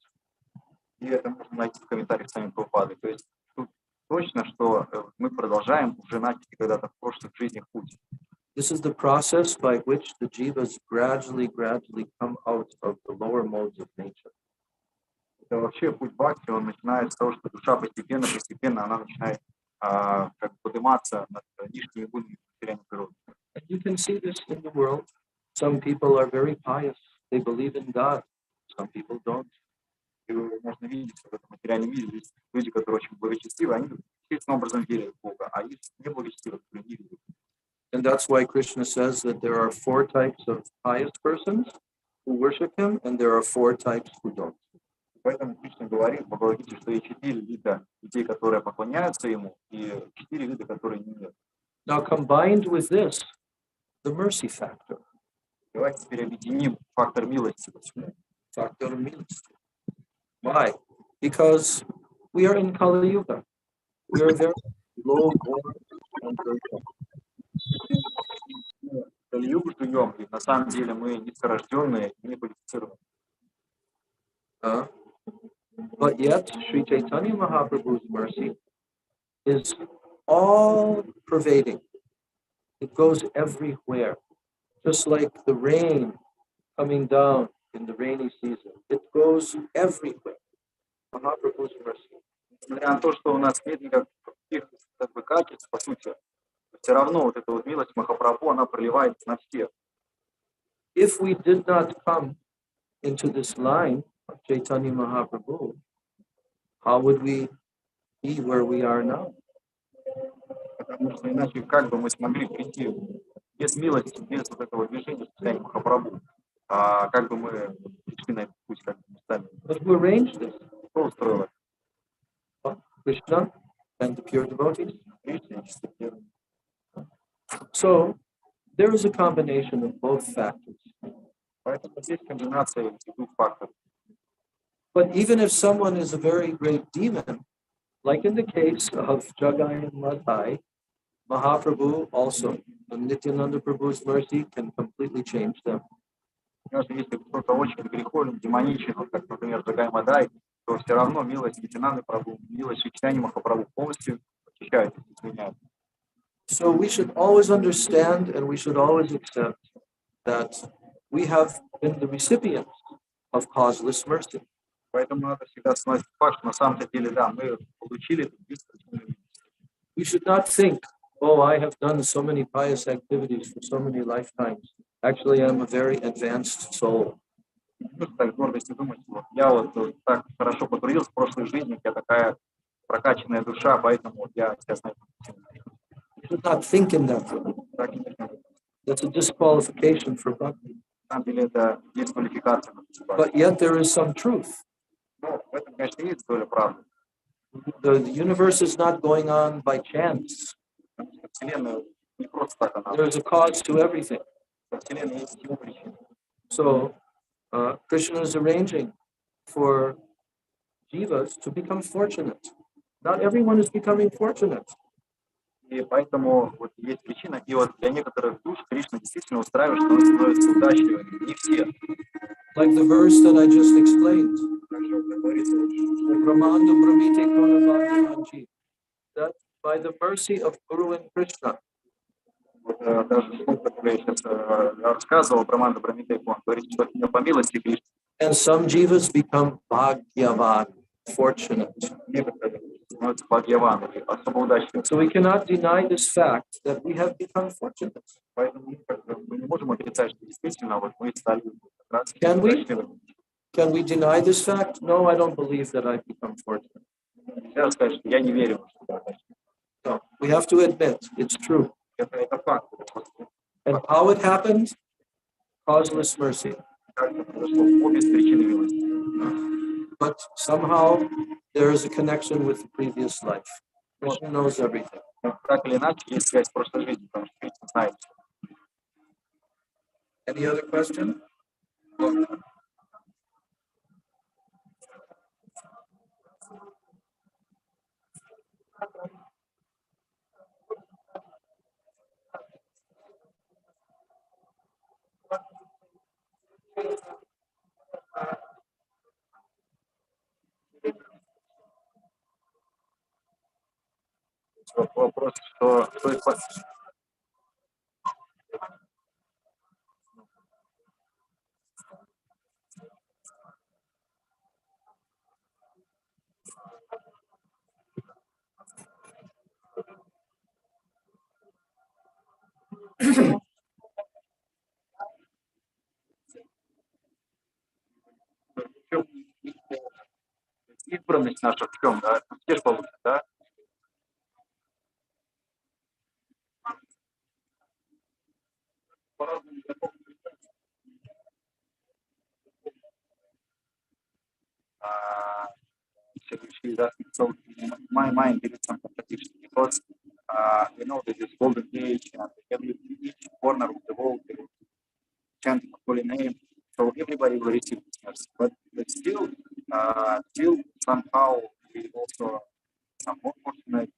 И это можно найти в комментариях сами Прабхупады. То есть тут точно, что мы продолжаем уже начатый когда-то в прошлых жизнях путь. This is the process by which the jivas gradually come out of the lower modes of nature. Это вообще путь бхакти, он начинает с того, что душа постепенно она начинает как подниматься над нижними уровнями материальной природы. And you can see this in the world. Some people are very pious. They believe in God. Some people don't. И можно видеть в этом материальном мире есть люди, которые очень благочестивы, они естественным образом верят в Бога, а есть неблагочестивые, которые не верят. And that's why Krishna says that there are 4 types of pious persons who worship him, and there are 4 types who don't. Поэтому Кришна говорит в Бхагавад-гите, что есть 4 вида людей, которые поклоняются ему, и 4 вида, которые не верят. Now, combined with this, the mercy factor. Давайте теперь объединим фактор милости. Factor милости. Why? Because we are in Kali Yuga. We are very low born and Кали-югу живем, и на самом деле мы низкорожденные, не квалифицированные. But yet, Sri Chaitanya Mahaprabhu's mercy is all pervading. It goes everywhere. Just like the rain coming down in the rainy season. It goes everywhere. Mahaprabhu's mercy. Несмотря на то, что у нас нет никаких качеств, по сути, все равно вот эта вот милость Махапрабху, она проливается на всех. If we did not come into this line of Chaitanya Mahaprabhu, how would we be where we are now? Потому что иначе как бы мы смогли прийти без милости, без вот этого движения состояния Махапрабху, как бы мы пришли на этот путь, как бы мы стали. But who arranged this? Кто устроил это? Krishna and the pure devotees. Кришна и чистый преданный. So there is a combination of both factors. Поэтому здесь комбинация этих двух факторов. But even if someone is a very great demon, like in the case of Jagai and Madhai, Mahaprabhu also, and Nityananda Prabhu's mercy can completely change them. Даже если кто-то очень греховен, демоничен, вот как, например, Джагай Мадай, то все равно милость Нитянанды Прабху, милость Чайтаньи Махапрабху полностью очищает, изменяет. So we should always understand and we should always accept that we have been the recipients of causeless mercy. Поэтому надо всегда становиться факт, что на самом-то деле, да, мы получили эту бесконечную. We should not think, oh, I have done so many pious activities for so many lifetimes. Actually, I'm a very advanced soul. Не нужно так гордостью думать, вот я вот так хорошо потрудился в прошлой жизни, я такая прокачанная душа, поэтому вот я сейчас на этом. You should not think in that way. Так не нужно. That's a disqualification for bhakti. На самом деле это дисквалификация. But yet there is some truth. Но в этом, конечно, есть доля правды. The universe is not going on by chance. Вселенная не просто так она. There's a cause to everything. Вселенная есть его причина. So Krishna is arranging for jivas to become fortunate. Not everyone is becoming fortunate. И поэтому вот есть причина. И вот для некоторых душ Кришна действительно устраивает, что он становится удачливым. Не все. Like the verse that I just explained. That by the mercy of Guru and Krishna. Даже я сейчас рассказывал про Манду Брамитеку, он говорит, что по милости Кришны. And some jivas become bhagyavan, fortunate. So we cannot deny this fact that we have become fortunate. Can we deny this fact? No, I don't believe that I've become fortunate. No, we have to admit it's true. And how it happened? Causeless mercy. But somehow there is a connection with the previous life. Krishna knows everything. Any other question? Вопрос, что избранность наша в чем, да? Все же получится, да? So my mind did some competition because you know that this golden age and every each corner of the world they chant holy name, so everybody will receive this mercy. But still somehow we also some more fortunate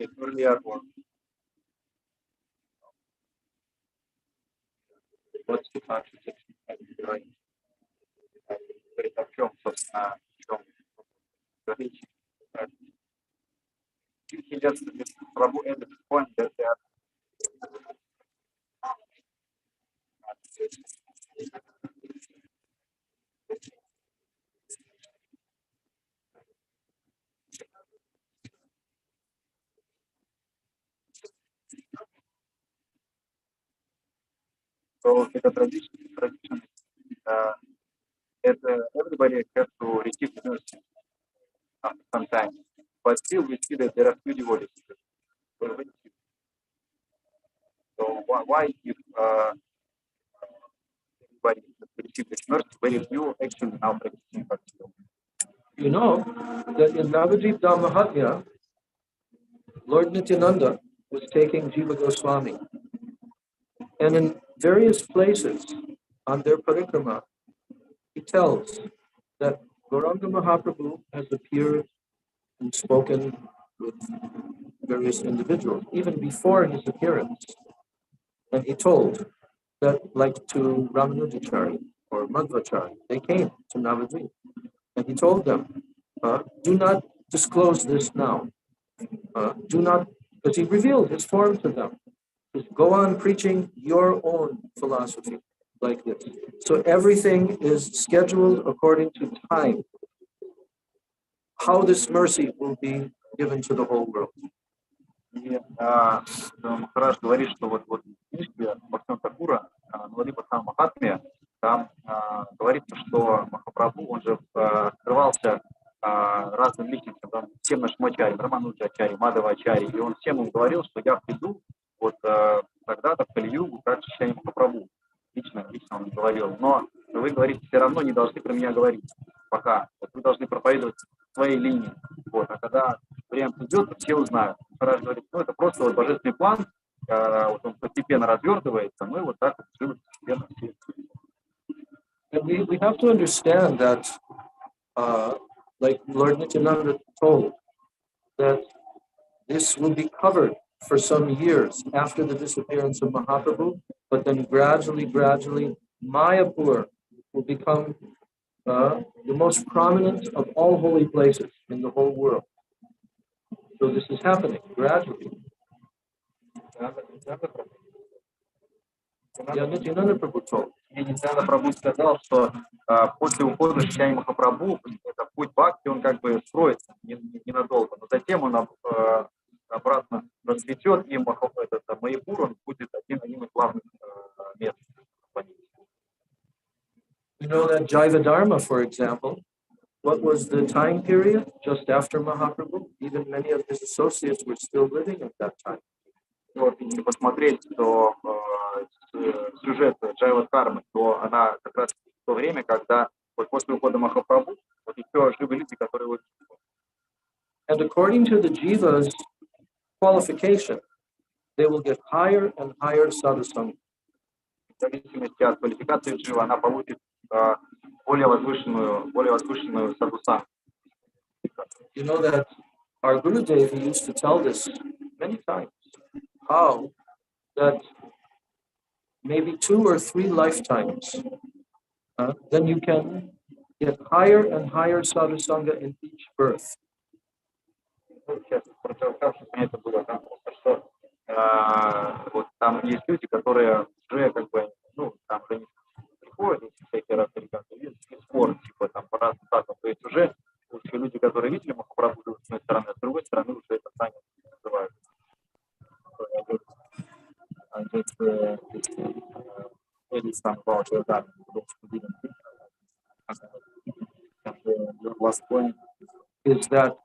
get earlier or what's the contradiction? В чем, собственно, в чем речь? Этот point that they are so это tradition. Everybody has to receive mercy sometimes, but still we see that there are few devotees. So why if everybody receive this mercy, very few actually now practicing Bhaktivinoda? You know that in Navadvip Mahatmya, Lord Nityananda was taking Jiva Goswami, and in various places on their parikrama, he tells that Gauranga Mahaprabhu has appeared and spoken with various individuals, even before his appearance. And he told that, like to Ramanujacharya or Madhvacharya, they came to Navadvip. And he told them, do not disclose this now. Do not, because he revealed his form to them. Just go on preaching your own philosophy like this. So everything is scheduled according to time. How this mercy will be given to the whole world. И Махарадж говорит, что вот в книжке Бхактивиданта Такура, Махатме, там говорится, что Махапрабху, он же открывался разным личностям, там, всем нашим ачарьям, Рамануджа ачарьи, Мадава ачарьи, и он всем им говорил, что я приду вот тогда, когда-то в Кали-югу, как Чичтанья Махапрабху. Лично он говорил. Но вы говорите, все равно не должны про меня говорить. Пока. Вот вы должны проповедовать своей линии. Вот. А когда время придет, то все узнают. Махарадж говорит, ну это просто вот божественный план, вот он постепенно развертывается, мы вот так вот живем постепенно. And we have to understand that, like Lord Nityananda told, that this will be covered for some years after the disappearance of Mahaprabhu, but then gradually, Mayapur will become the most prominent of all holy places in the whole world. So this is happening gradually. Nityananda Prabhu told. Нитянанда Прабху сказал, что после ухода Чичтаньи Махапрабху это путь бхакти, он как бы строится ненадолго, но затем он обратно расцветет, и Майяпур, он будет одним из главных мест. You know that Jaiva Dharma, for example, what was the time period just after Mahaprabhu? Even many of his associates were still living at that time. Вот, если посмотреть, то сюжет Джайва Дхармы, то она как раз в то время, когда вот после ухода Махапрабху, вот еще живы люди, которые его. And according to the Jiva's qualification, they will get higher and higher sadhusanga. В зависимости от квалификации Джива, она получит более возвышенную садхусангу. You know that our Gurudev, he used to tell this many times, how that maybe 2 or 3 lifetimes, then you can get higher and higher sadhusanga in each birth. Сейчас это было, что вот там есть люди, которые уже как бы, ну, там же приходят, всякие раз спор, типа там по разным статусам, то есть уже люди, которые видели Махапрабху с одной стороны, а с другой стороны уже это сами называют. Your last point is that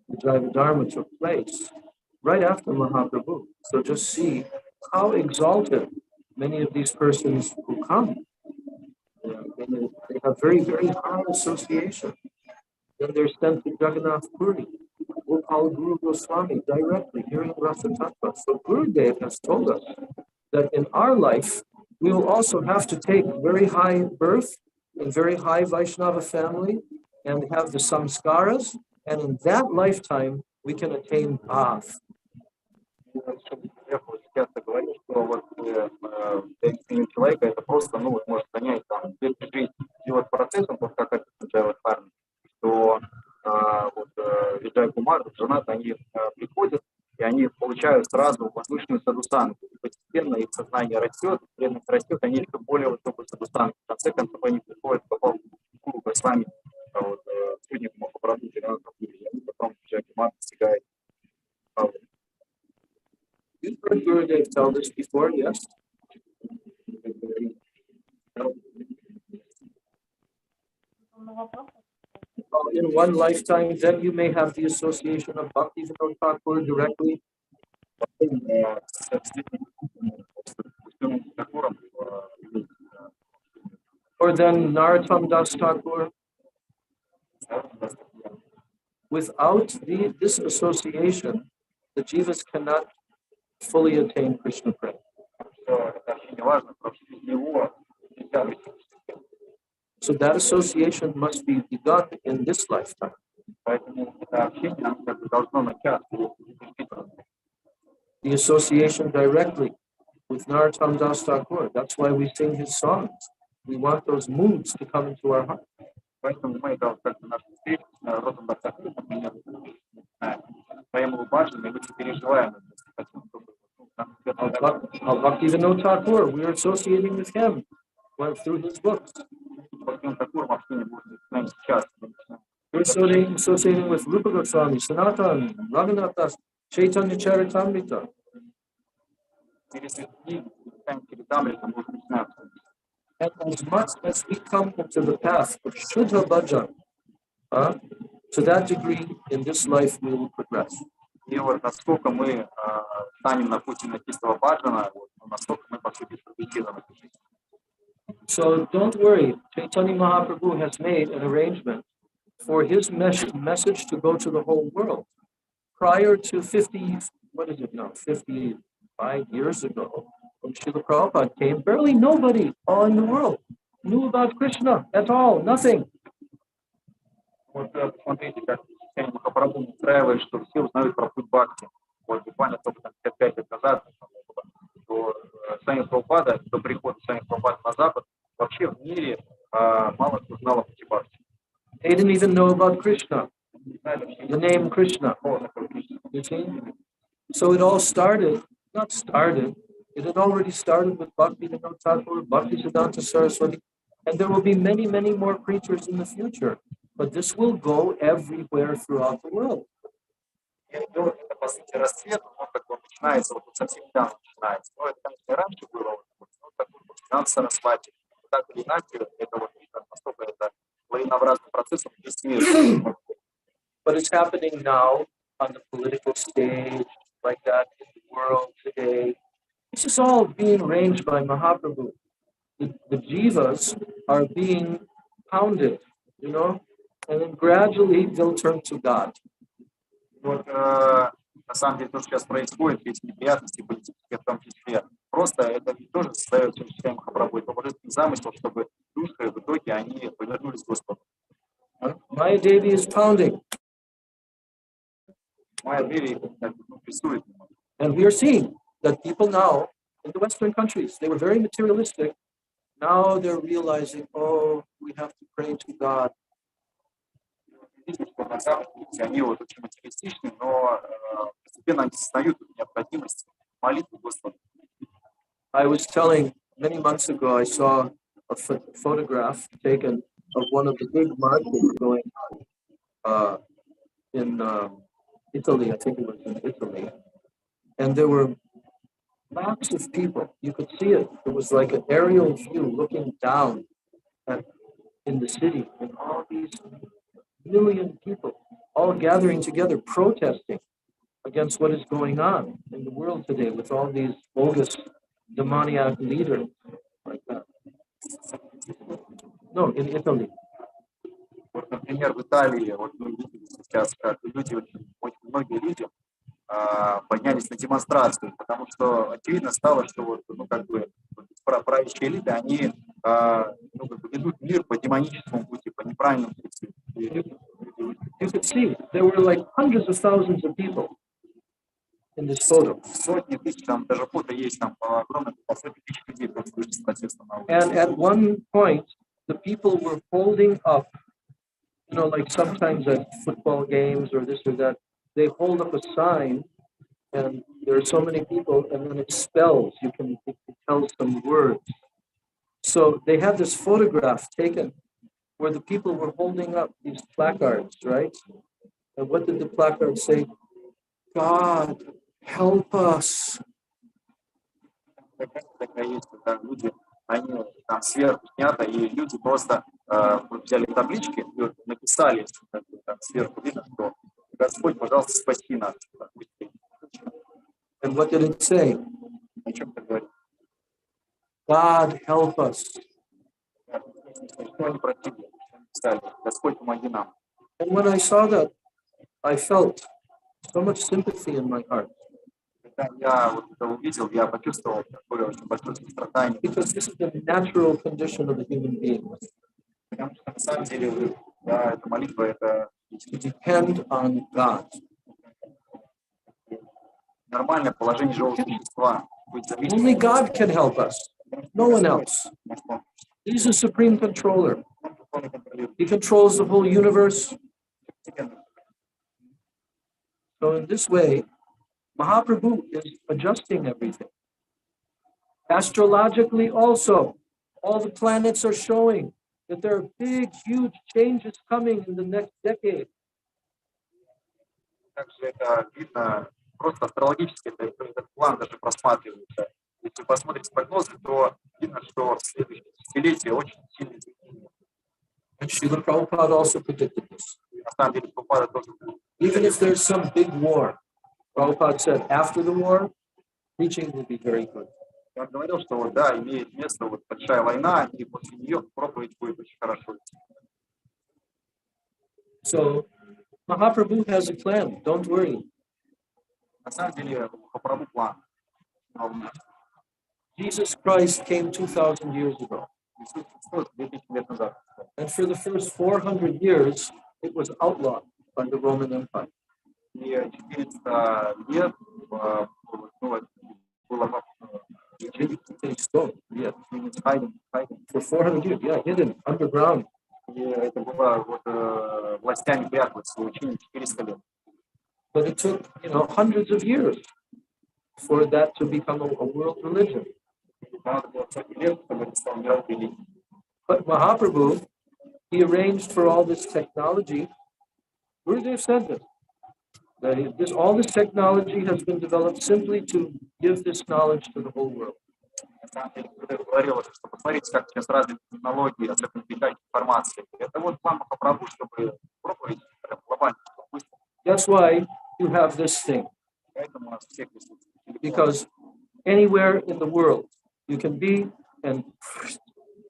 the Jaiva Dharma took place right after Mahaprabhu. So just see how exalted many of these persons who come. They have very, very high association. Then they're sent to Jagannath Puri, Gopal Guru Goswami, directly hearing Rasa Tattva. So Gurudev has told us that in our life, we will also have to take very high birth in very high Vaishnava family and have the samskaras, and in that lifetime, we can attain bhav. Часто говорю, что вот человека это просто, ну, вот может занять там жизнь. И вот процессом, вот как это Джайва Дхарма, что вот Виджай Кумар, женат, они приходят, и они получают сразу возвышенную садхусангу. Постепенно их сознание растет, преданность растет, они еще более высокую садхусангу. В конце концов, они приходят к Гуру Госвами, вот, суднику Махапрабху, и потом Виджай Кумар достигает. You've heard Gurudev tell this before, yes? In one lifetime, then you may have the association of Bhaktivinoda Thakur directly. Or then Narottam Das Thakur. Without this association, the jivas cannot fully attain Krishna prema. So that association must be begun in this lifetime. The association directly with Narottam Das Thakur. That's why we sing his songs. We want those moods to come into our heart. Bhaktivinoda Thakur, we are associating with him through his books. We're associating with Rupa Goswami, Sanatan, Raghunath Das, Chaitanya Charitamrita. And as much as we come into the path of Shuddha Bhajan, to that degree, in this life, we will progress. И вот насколько мы станем на пути чистого баджана, вот, настолько мы, по сути, субъективны в этой жизни. So don't worry, Chaitanya Mahaprabhu has made an arrangement for his message to go to the whole world. Prior to 55 years ago, when Srila Prabhupada came, barely nobody all in the world knew about Krishna at all, nothing. Вот смотрите, как Махапрабху устраивает, что все узнают про путь бхакти. Вот буквально только 55 лет назад, до Сами Прабхупада, до прихода Сами Прабхупада на Запад, вообще в мире мало кто знал о пути бхакти. They didn't even know about Krishna, the name Krishna. You see? So it all started, it had already started with Bhaktivinoda Thakur, Bhaktivedanta Saraswati, and there will be many, many more preachers in the future. But this will go everywhere throughout the world. Это, по сути, расцвет, он как бы начинается, вот совсем недавно начинается. Но это, конечно, раньше было, вот такой Бхактиведанта Сарасвати. Так или иначе, это вот видно, насколько это лавинообразный процесс, он весь мир. But it's happening now on the political stage, like that in the world today. This is all being arranged by Mahaprabhu. The jivas are being pounded, you know, and then gradually they'll turn to God. Вот, на самом деле, то, что сейчас происходит, есть неприятности политические в том числе. Просто это тоже создает чрезвычайно Махапрабху и божественный замысел, чтобы души в итоге они повернулись к Господу. Maya Devi is pounding. Майя Деви рисует. And we are seeing that people now in the Western countries, they were very materialistic. Now they're realizing, oh, we have to pray to God. Что на самом деле они вот очень материалистичны, но постепенно они осознают необходимость молитвы Господу. I was telling many months ago, I saw a photograph taken of one of the big markets going on in Italy. I think it was in Italy. And there were lots of people. You could see it. It was like an aerial view looking down in the city. And all these million people all gathering together, protesting against what is going on in the world today with all these bogus demoniac leaders like that. No, in Italy. Вот, например, в Италии, вот мы видели сейчас, как люди, очень многие люди поднялись на демонстрацию, потому что очевидно стало, что вот, ну, как бы, правящие элиты, они ну, как бы ведут мир по демоническому пути, по неправильному пути. You could see there were like hundreds of thousands of people in this photo. Сотни тысяч, там даже фото есть, там огромное, по сотни тысяч людей просто вышли с протестом на улицу. And at one point, the people were holding up, you know, like sometimes at football games or this or that, they hold up a sign and there are so many people and then it spells, it tells some words. So they had this photograph taken where the people were holding up these placards, right? And what did the placard say? God, help us. Такая есть, когда люди, они там сверху снято, и люди просто взяли таблички и вот написали, там сверху видно, что Господь, пожалуйста, спаси нас. And what did it say? О чем ты говоришь? God, help us. Что они просили? Писали, Господь, помоги нам. And when I saw that, I felt so much sympathy in my heart. Когда я вот это увидел, я почувствовал такое очень большое страдание. Because this is the natural condition of a human being. Потому что на самом деле, да, эта молитва, это To depend on God. нормальное положение живого существа. Only God can help us. No one else. He's the supreme controller. He controls the whole universe. So in this way, Mahaprabhu is adjusting everything. Astrologically also, all the planets are showing that there are big, huge changes coming in the next decade. Также это видно, просто астрологически этот план даже просматривается. Если посмотреть прогнозы, то видно, что в следующем десятилетии очень сильные изменения. And Srila Prabhupada also predicted this. На самом деле, Прабхупада тоже был. Even if there's some big war, Prabhupada said after the war, preaching will be very good. Я говорил, что вот, да, имеет место вот большая война, и после нее проповедь будет очень хорошо. So Mahaprabhu has a plan. Don't worry. На самом деле, Махапрабху план. Jesus Christ came 2,000 years ago. Иисус Христос 2000 лет назад. And for the first 400 years, it was outlawed by the Roman Empire. И 400 лет было For 400 years, yeah, hidden underground. И это было вот властями прятаться, учение 400 лет. But it took, hundreds of years for that to become a world religion. Надо было сотни лет, чтобы это стал мировой религией. But Mahaprabhu, he arranged for all this technology. Gurudev said this. That all this technology has been developed simply to give this knowledge to the whole world. На самом деле, Гурудев говорил, что посмотрите, как сейчас развиты технологии, особенно передача информации. Это вот план Махапрабху, чтобы проповедь прям глобально. That's why you have this thing. Поэтому у нас всех присутствует. Because anywhere in the world you can be, and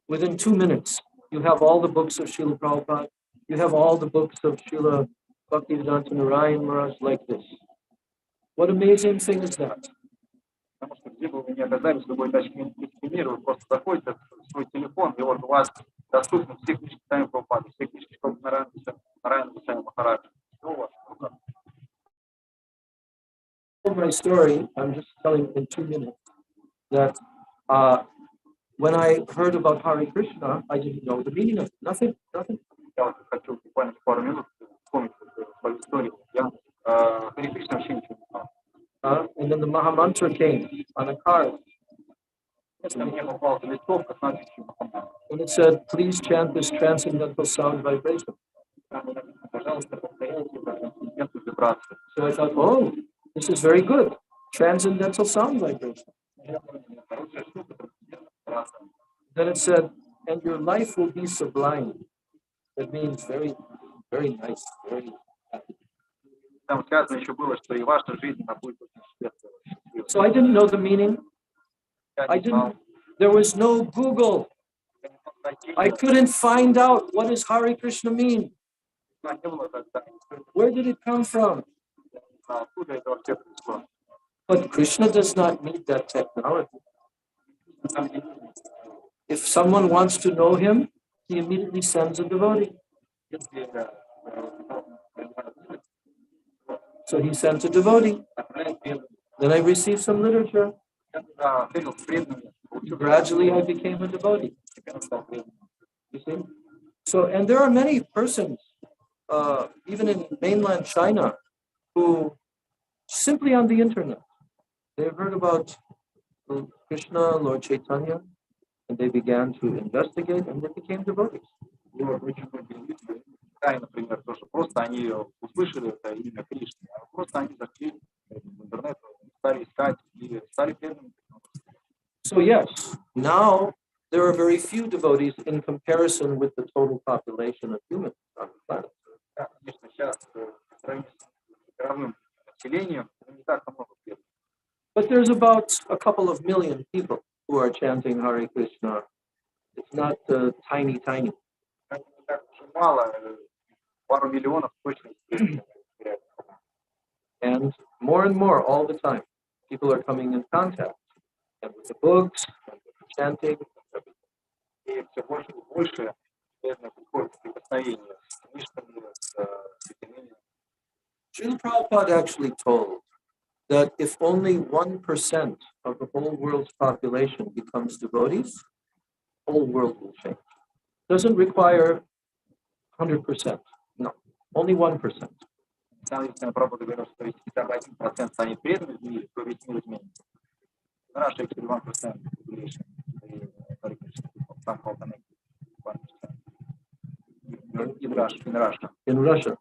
within 2 minutes, you have all the books of Srila Prabhupada, you have all the books of Srila Bhaktivedanta Narayan Maharaj like this. What amazing thing is that? Потому что где бы вы ни оказались, в любой точке мира, вы просто заходите в свой телефон, и вот у вас доступны все книжки Сами Прабхупады, все книжки Нараяна Сами Махараджа. Все у вас в руках. My story, I'm just telling in 2 minutes, that when I heard about Hare Krishna, I didn't know the meaning of it. Nothing. Я вот хочу буквально пару минут вспомнить свою историю. Я Харе Кришна вообще ничего не знал. And then the Mahamantra came on a card. Мне попался листовка с надписью Махаманtra. And it said, please chant this transcendental sound vibration. Пожалуйста, повторяйте трансцендентную вибрацию. So I thought, oh, this is very good. Transcendental sound vibration. Then it said, and your life will be sublime. That means very, very nice, very happy. Там сказано еще было, что и ваша жизнь она будет очень счастливой. So I didn't know the meaning. There was no Google. I couldn't find out what does Hare Krishna mean. Where did it come from? But Krishna does not need that technology. If someone wants to know him, he immediately sends a devotee. So he sent a devotee. Then I received some literature. Gradually I became a devotee. You see? So, and there are many persons, even in mainland China, who simply on the internet, they've heard about Krishna, Lord Chaitanya, and they began to investigate and they became devotees. Например, то, что просто они услышали это имя Кришны, а просто они зашли в интернет, стали искать и стали преданными. So yes, now there are very few devotees in comparison with the total population of humans on the planet. Да, конечно, сейчас по сравнению с мировым населением не так много преданных. But there's about a couple of million people who are chanting Hare Krishna. It's not tiny. Не так уж и мало, пару миллионов точно. And more all the time, people are coming in contact and with the books, and with the chanting, И все больше и больше преданных приходят в прикосновение с книжками, с святыми. Srila Prabhupada actually told that if only 1% of the whole world's population becomes devotees, the whole world will change. Doesn't require 100%. No, only 1%. Сам Прабхупада говорил, что если хотя бы 1% станет преданными, то весь мир изменится. Наш actually 1% population, somehow connected 1%. In Russia. In Russia,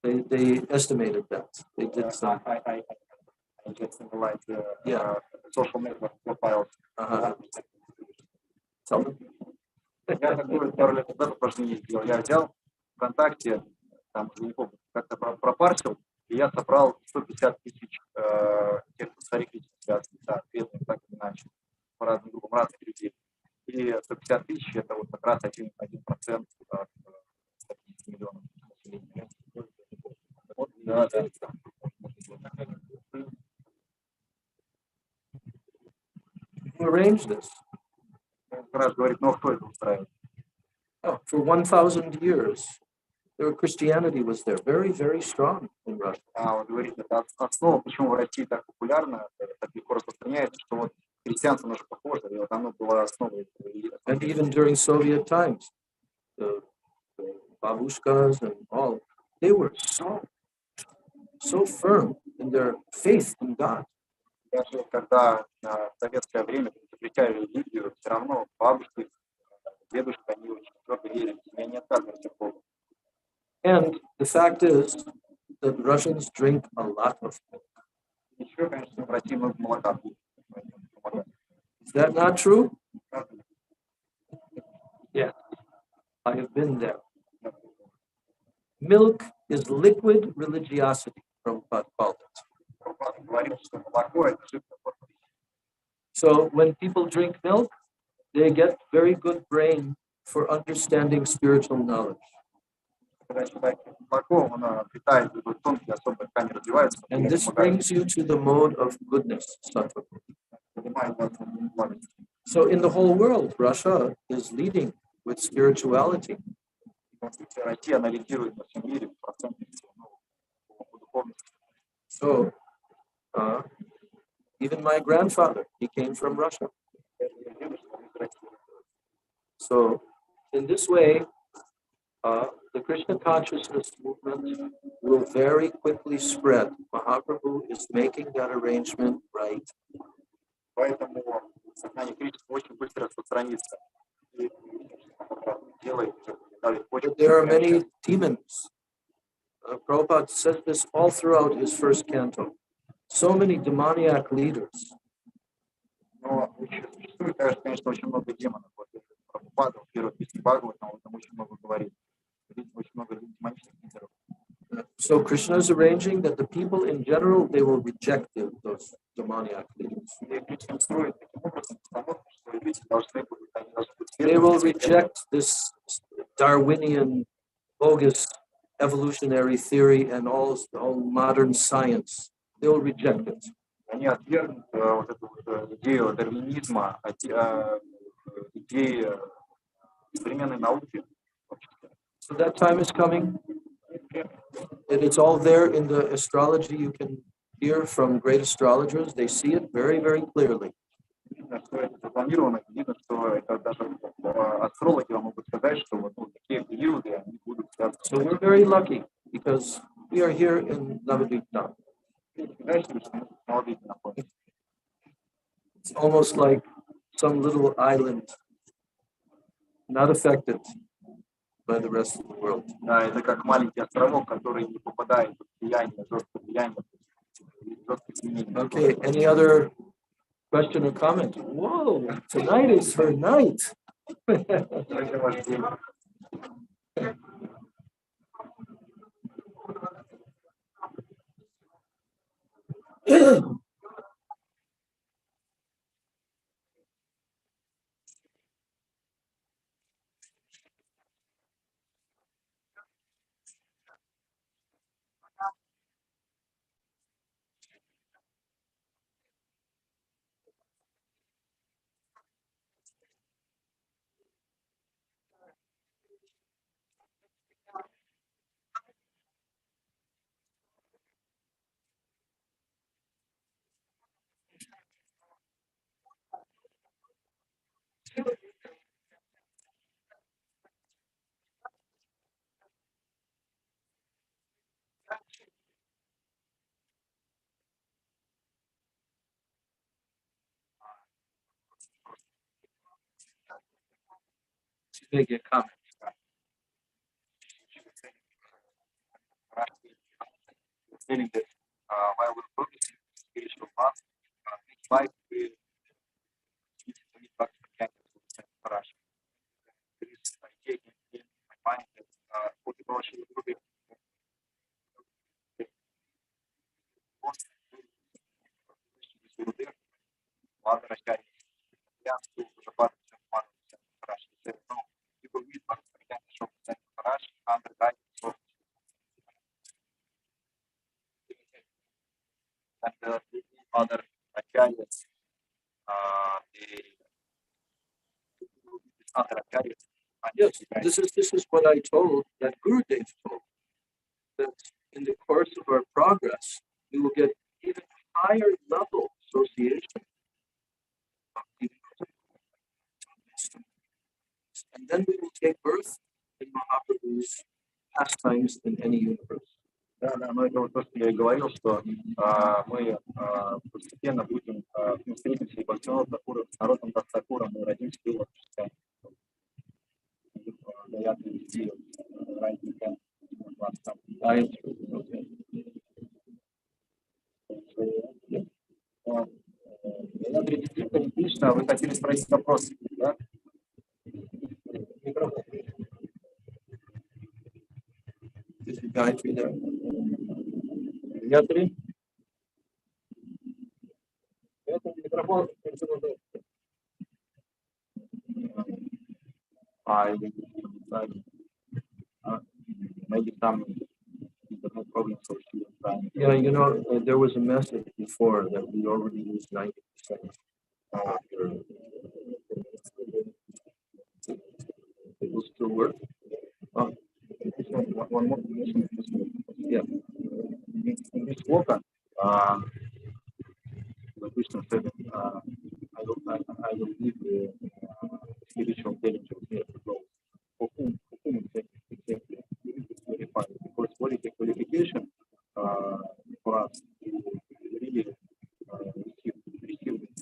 they estimated that. They did some. I just like social network profiles. Tell them. Я такую пару лет назад упражнение сделал. Я взял ВКонтакте, там, не помню, как-то пропарсил И я собрал 150 тысяч тех, кто с Хари Кришной связаны, да, преданных так или иначе, по разным группам разных людей. И 150 тысяч это вот как раз 1% от 150 миллионов населения. Вот, да, да. Who arranged this? Махарадж говорит, ну кто это устраивает? Oh, for 1,000 years, Christianity was there, very, very strong in Russia. А он говорит, это основа, почему в России так популярно, так легко распространяется, что вот христианство, оно же похоже, и вот оно было основой. And even during Soviet times, the babushkas and all, they were so firm in their faith in God. Даже когда в советское время запрещали религию, все равно бабушки, дедушки, они очень твердо верили, и они отказывались от Бога. And the fact is that Russians drink a lot of milk. Еще, конечно, в России много молока. Is that not true? Yeah, I have been there. Milk is liquid religiosity, Prabhupada called it. Говорил, что молоко – это жидкое. So when people drink milk, they get very good brain for understanding spiritual knowledge. Когда человек молоко, оно питает тонкие особые ткани, развиваются. And this brings you to the mode of goodness, sattva. So in the whole world, Russia is leading with spirituality. Россия анализирует во всем мире проценты духовности. So even my grandfather, he came from Russia. So in this way, the Krishna consciousness movement will very quickly spread. Mahaprabhu is making that arrangement right. Поэтому сознание Кришны очень быстро распространится. But there are many demons. Prabhupada says this all throughout his first canto. So many demoniac leaders. Но существует, конечно, очень много демонов. Вот Прабхупада в первой песне Бхагавата, он там очень много говорит. Очень много демонических лидеров. So Krishna is arranging that the people in general, they will reject those demoniac leaders. They will reject this Darwinian bogus evolutionary theory and all modern science. They will reject it. Они отвергнут вот эту вот идею дарвинизма, идеи современной науки. So that time is coming. It's all there in the astrology. You can hear from great astrologers. They see it very, very clearly. Запланировано, видно, что это даже астрологи вам могут сказать, что вот такие периоды они будут связаны. So we're very lucky because we are here in Navadvip. It's almost like some little island, not affected by the rest of the world. Да, это как маленький островок, который не попадает под влияние, жесткое влияние, жесткое изменение. Okay, any other question or comment? Whoa, tonight is her night. Это ваш день. Make a comment. Feeling that while we're focusing on spiritual path, each life will need Bhaktivinoda Maharaj. There is an idea in my mind that what about Гурудев, Лада Рачарья, я уже падаю Махарадж, но people read Bhagavad-gita from Mахарадж under guidance of and other acharyas, other acharyas. Yes, this is what I told that Gurudev told, that in the course of our progress, we will get even higher level association. And then we will take birth in Mahaprabhu's pastimes in any universe. Да, но это вот то, что я и говорил, что мы постепенно будем встретимся и Бхактивиданта Такура, с народом Дастакура, мы родимся в его состоянии. Кришна, вы хотели спросить вопрос, да? Is the Gayatri there? Gayatri? Микрофон. Maybe some problems. Yeah, you know, there was a message before that we already used 90%. It will still work. One more question. Yeah. In this sloka, Krishna said, I will give the spiritual intelligence here to go. For whom exactly? Because what is the qualification for us to really receive this?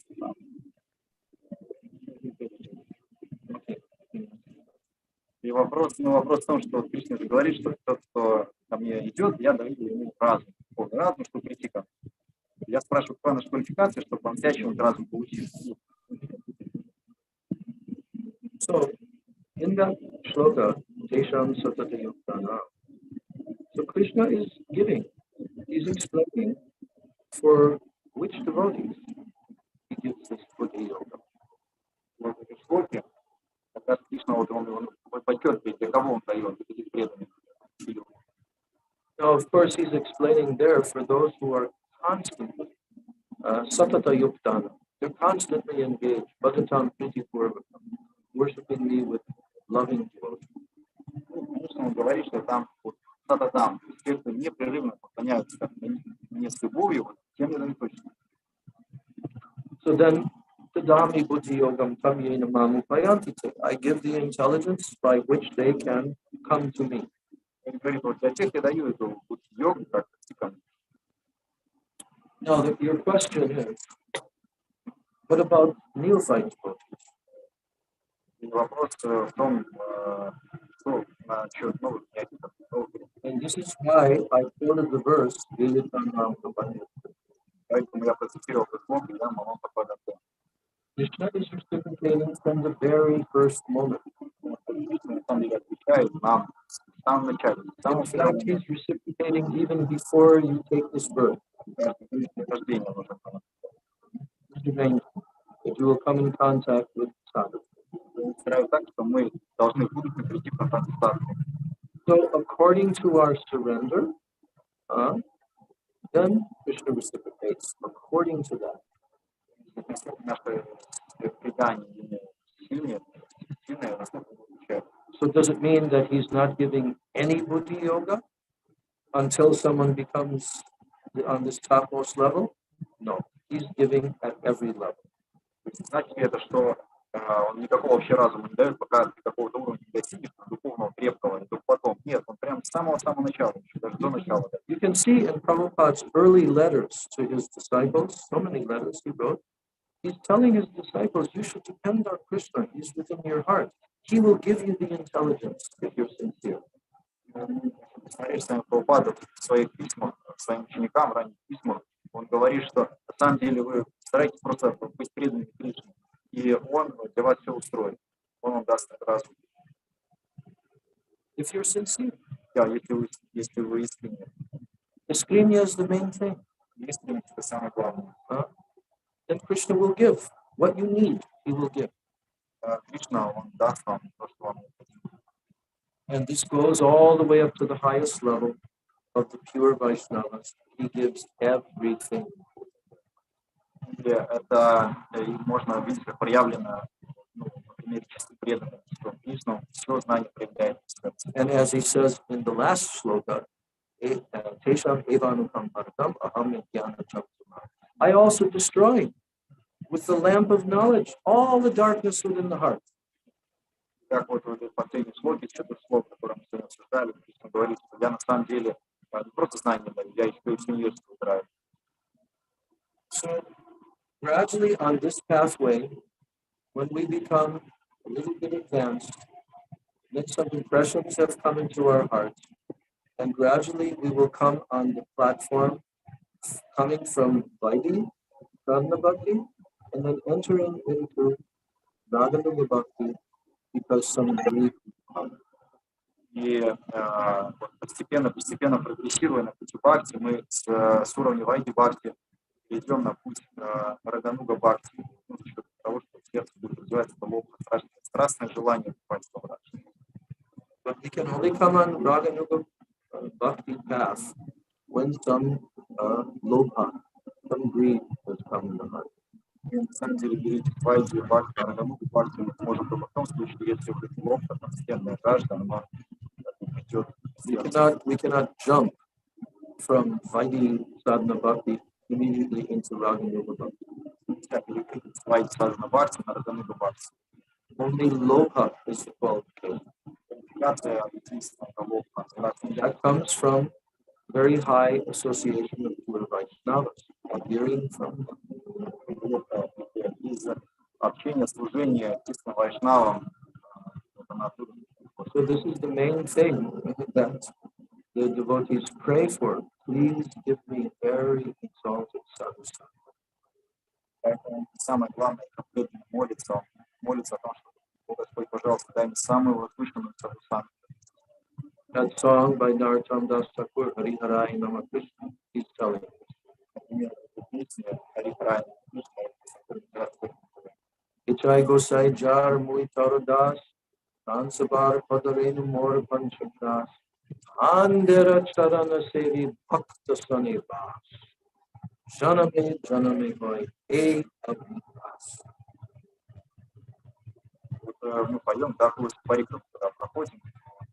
И вопрос в том, что Кришна же говорит, что тот, кто ко мне идет, я даю ему разум. Разум, чтобы прийти ко мне. Я спрашиваю, какая наша квалификация, чтобы по-настоящему разум получить. So, in that shloka, Tesham Satata Yuktana, so Krishna is giving, he's explaining for which devotees he gives this Buddha yoga. Вот в этой шлоке, как раз Кришна, вот он подчеркивает, для кого он дает этих преданных. Now, of course, he's explaining there for those who are constantly Satata Yuktana. They're constantly engaged, Bhagatam Priti Purvakam, worshiping me with loving devotion. Конечно, он говорит, что там вот там, те, кто непрерывно поклоняются мне с любовью, вот, тем не дают точно. So then, Tadami Buddhi Yogam Tam Yena Mamupayanti. I give the intelligence by which they can come to me. Он говорит, вот для тех я даю эту йогу, как Now, your question is, what about neophyte devotees? вопрос в том, что насчет новых понятий. And this is why I quoted the verse, Поэтому я процитировал этот слог, я могу попадать. Krishna is reciprocating from the very first moment. Отвечает нам в самом начале. In fact, he's reciprocating even before you take this birth. That you will come in contact with sadhu. So, according to our surrender, then Krishna reciprocates according to that. So does it mean that he's not giving any buddhi yoga until someone becomes on this topmost level? No, he's giving at every level. Значит это, что он никакого вообще разума не дает, пока ты какого-то уровня не достигнешь, духовного, крепкого, и только потом. Нет, он прям с самого-самого начала, еще даже до начала. You can see in Prabhupada's early letters to his disciples, so many letters he wrote, he's telling his disciples, you should depend on Krishna, he's within your heart. He will give you the intelligence if you're sincere. Смотришь, Прабхупада в своих письмах, своим ученикам, ранних письмах, он говорит, что на самом деле вы стараетесь просто быть преданными Кришне, и он для вас все устроит. Он вам даст разум. If you're sincere. Да, если вы искренне. Искренне is the main thing. Искренность — это самое главное. then Krishna will give. What you need, he will give. Кришна, он даст вам то, что вам необходимо. And this goes all the way up to the highest level of the pure Vaishnavas. He gives everything. И это можно увидеть, как проявлено, ну, на примере чистой преданности, что Кришна все знание проявляет в сердце. And as he says in the last shloka, Tesham evanukam bharatam aham jnana chamsuma. I also destroy with the lamp of knowledge all the darkness within the heart. Как вот в этой последней слоге, что-то слог, которое мы сегодня обсуждали, Кришна говорит, что я на самом деле не просто знание даю, я еще и всю мир убираю. So gradually on this pathway, when we become a little bit advanced, then some impressions have come into our hearts, and gradually we will come on the platform coming from Vaidhi, Sadhana Bhakti, and then entering into Raganuga Bhakti because some grief comes. И вот постепенно прогрессируя на пути бхакти, мы с уровня вайди бхакти перейдем на путь рагануга бхакти, ну, за счет того, что в сердце будет развиваться страстное желание попасть в Махарадж. But we can only come on Raganuga Bhakti path when some lobha, some greed has come in the heart. И на самом деле перейти в вайди бхакти, рагануга бхакти мы можем только в том случае, если вот эта лобха, постоянная жажда, она идет в сердце. We cannot jump from Vaidhi Sadhana Bhakti immediately into Raganuga Bhakti. Нельзя переходить с вайди садхана бхакти на рагануга бхакти. Only lobha is the qualification. That comes from very high association of pure Vaishnavas, adhering from them. Из общения, служения чистым вайшнавам. So this is the main thing that the devotees pray for. Please give me very exalted sadhu. Поэтому самое главное, как преданно молится о том, что Господь, пожалуйста, дай мне самую возвышенную садхусану. That song by Narottam Das Thakur, Hari Harai Nama Krishna, is telling us. Например, эта песня Хари Харай Кришна. Ichai Gosai Jar Mui Tarodas, Tansabar Padarenu Mor Panchakras, Andera Charana Sevi Bhakta Sanivas, Janame Hoy, E Abhilas. Вот мы поем такую парику, когда проходим,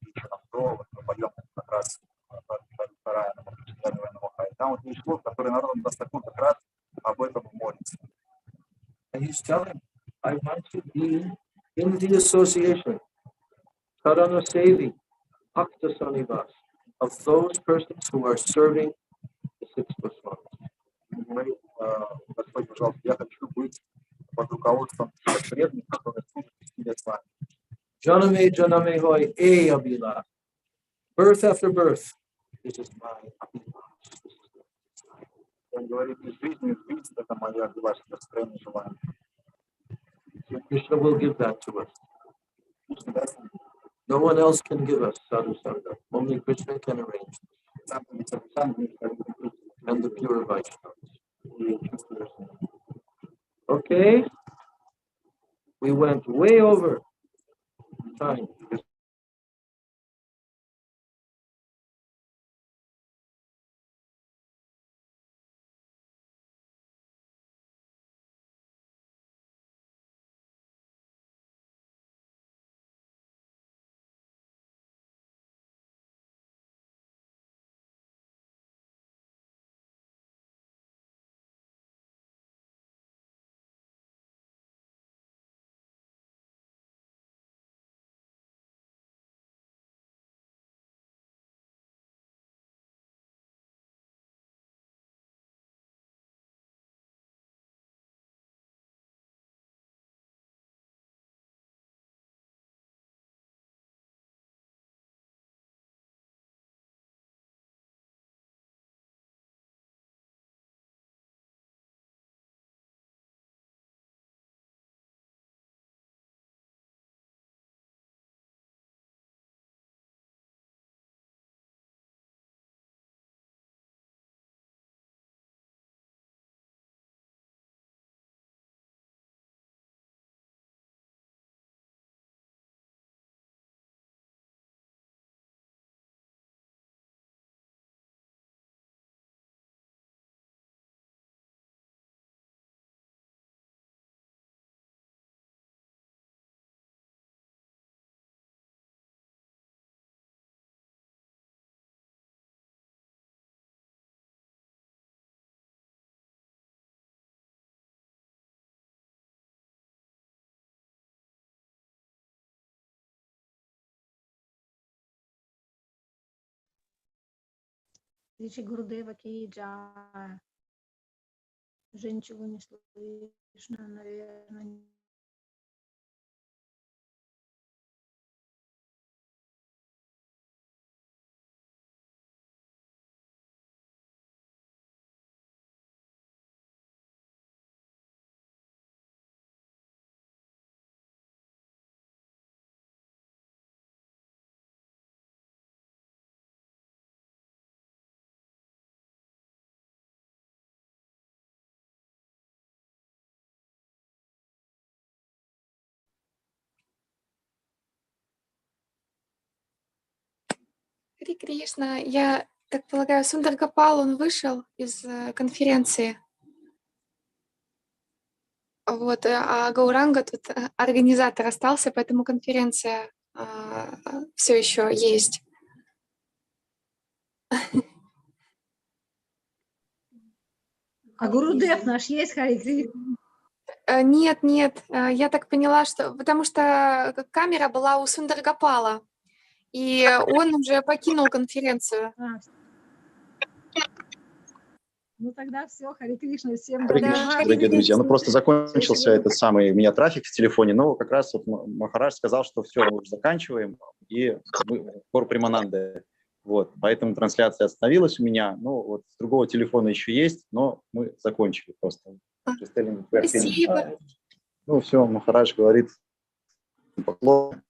вечером до, мы поем как раз Хари Харай Кришна. Там вот есть слух, который народом достаточно как раз об этом молится. And he's telling, I want to be in the association, Charana Sevi, Bhakta Sanivas, of those persons who are serving the six Goswamis. Господь, пожалуйста, я хочу быть под руководством тех преданных, которые служат тебе с вами. Janame Hoy, E Abhilas. Birth after birth, this is my Abhilas. Он говорит, из жизни в жизнь, это моя Абхилаша, настроение желания. So Krishna will give that to us. No one else can give us sadhu sangha. Only Krishna can arrange this. And the pure Vaishnavas. Okay? We went way over time. Ричи Гурудева ки джай. Уже ничего не слышно, наверное. Харе Кришна, я так полагаю, Сундар Гопал, он вышел из конференции. Вот, а Гауранга тут организатор остался, поэтому конференция все еще есть. А Гурудев наш есть, Харе Кришна? Нет, нет, я так поняла, что... Потому что камера была у Сундар Гопала, и он уже покинул конференцию. Ну тогда все, Харе Кришна, всем Харе Да, Кришна, Харе дорогие друзья. Ну, Кришна. просто закончился этот самый у меня трафик в телефоне, но как раз вот Махарадж сказал, что все, мы уже заканчиваем, и Гор Примананды. Вот, поэтому трансляция остановилась у меня. Ну, вот с другого телефона еще есть, но мы закончили просто. Спасибо. Ну, все, Махарадж говорит поклон.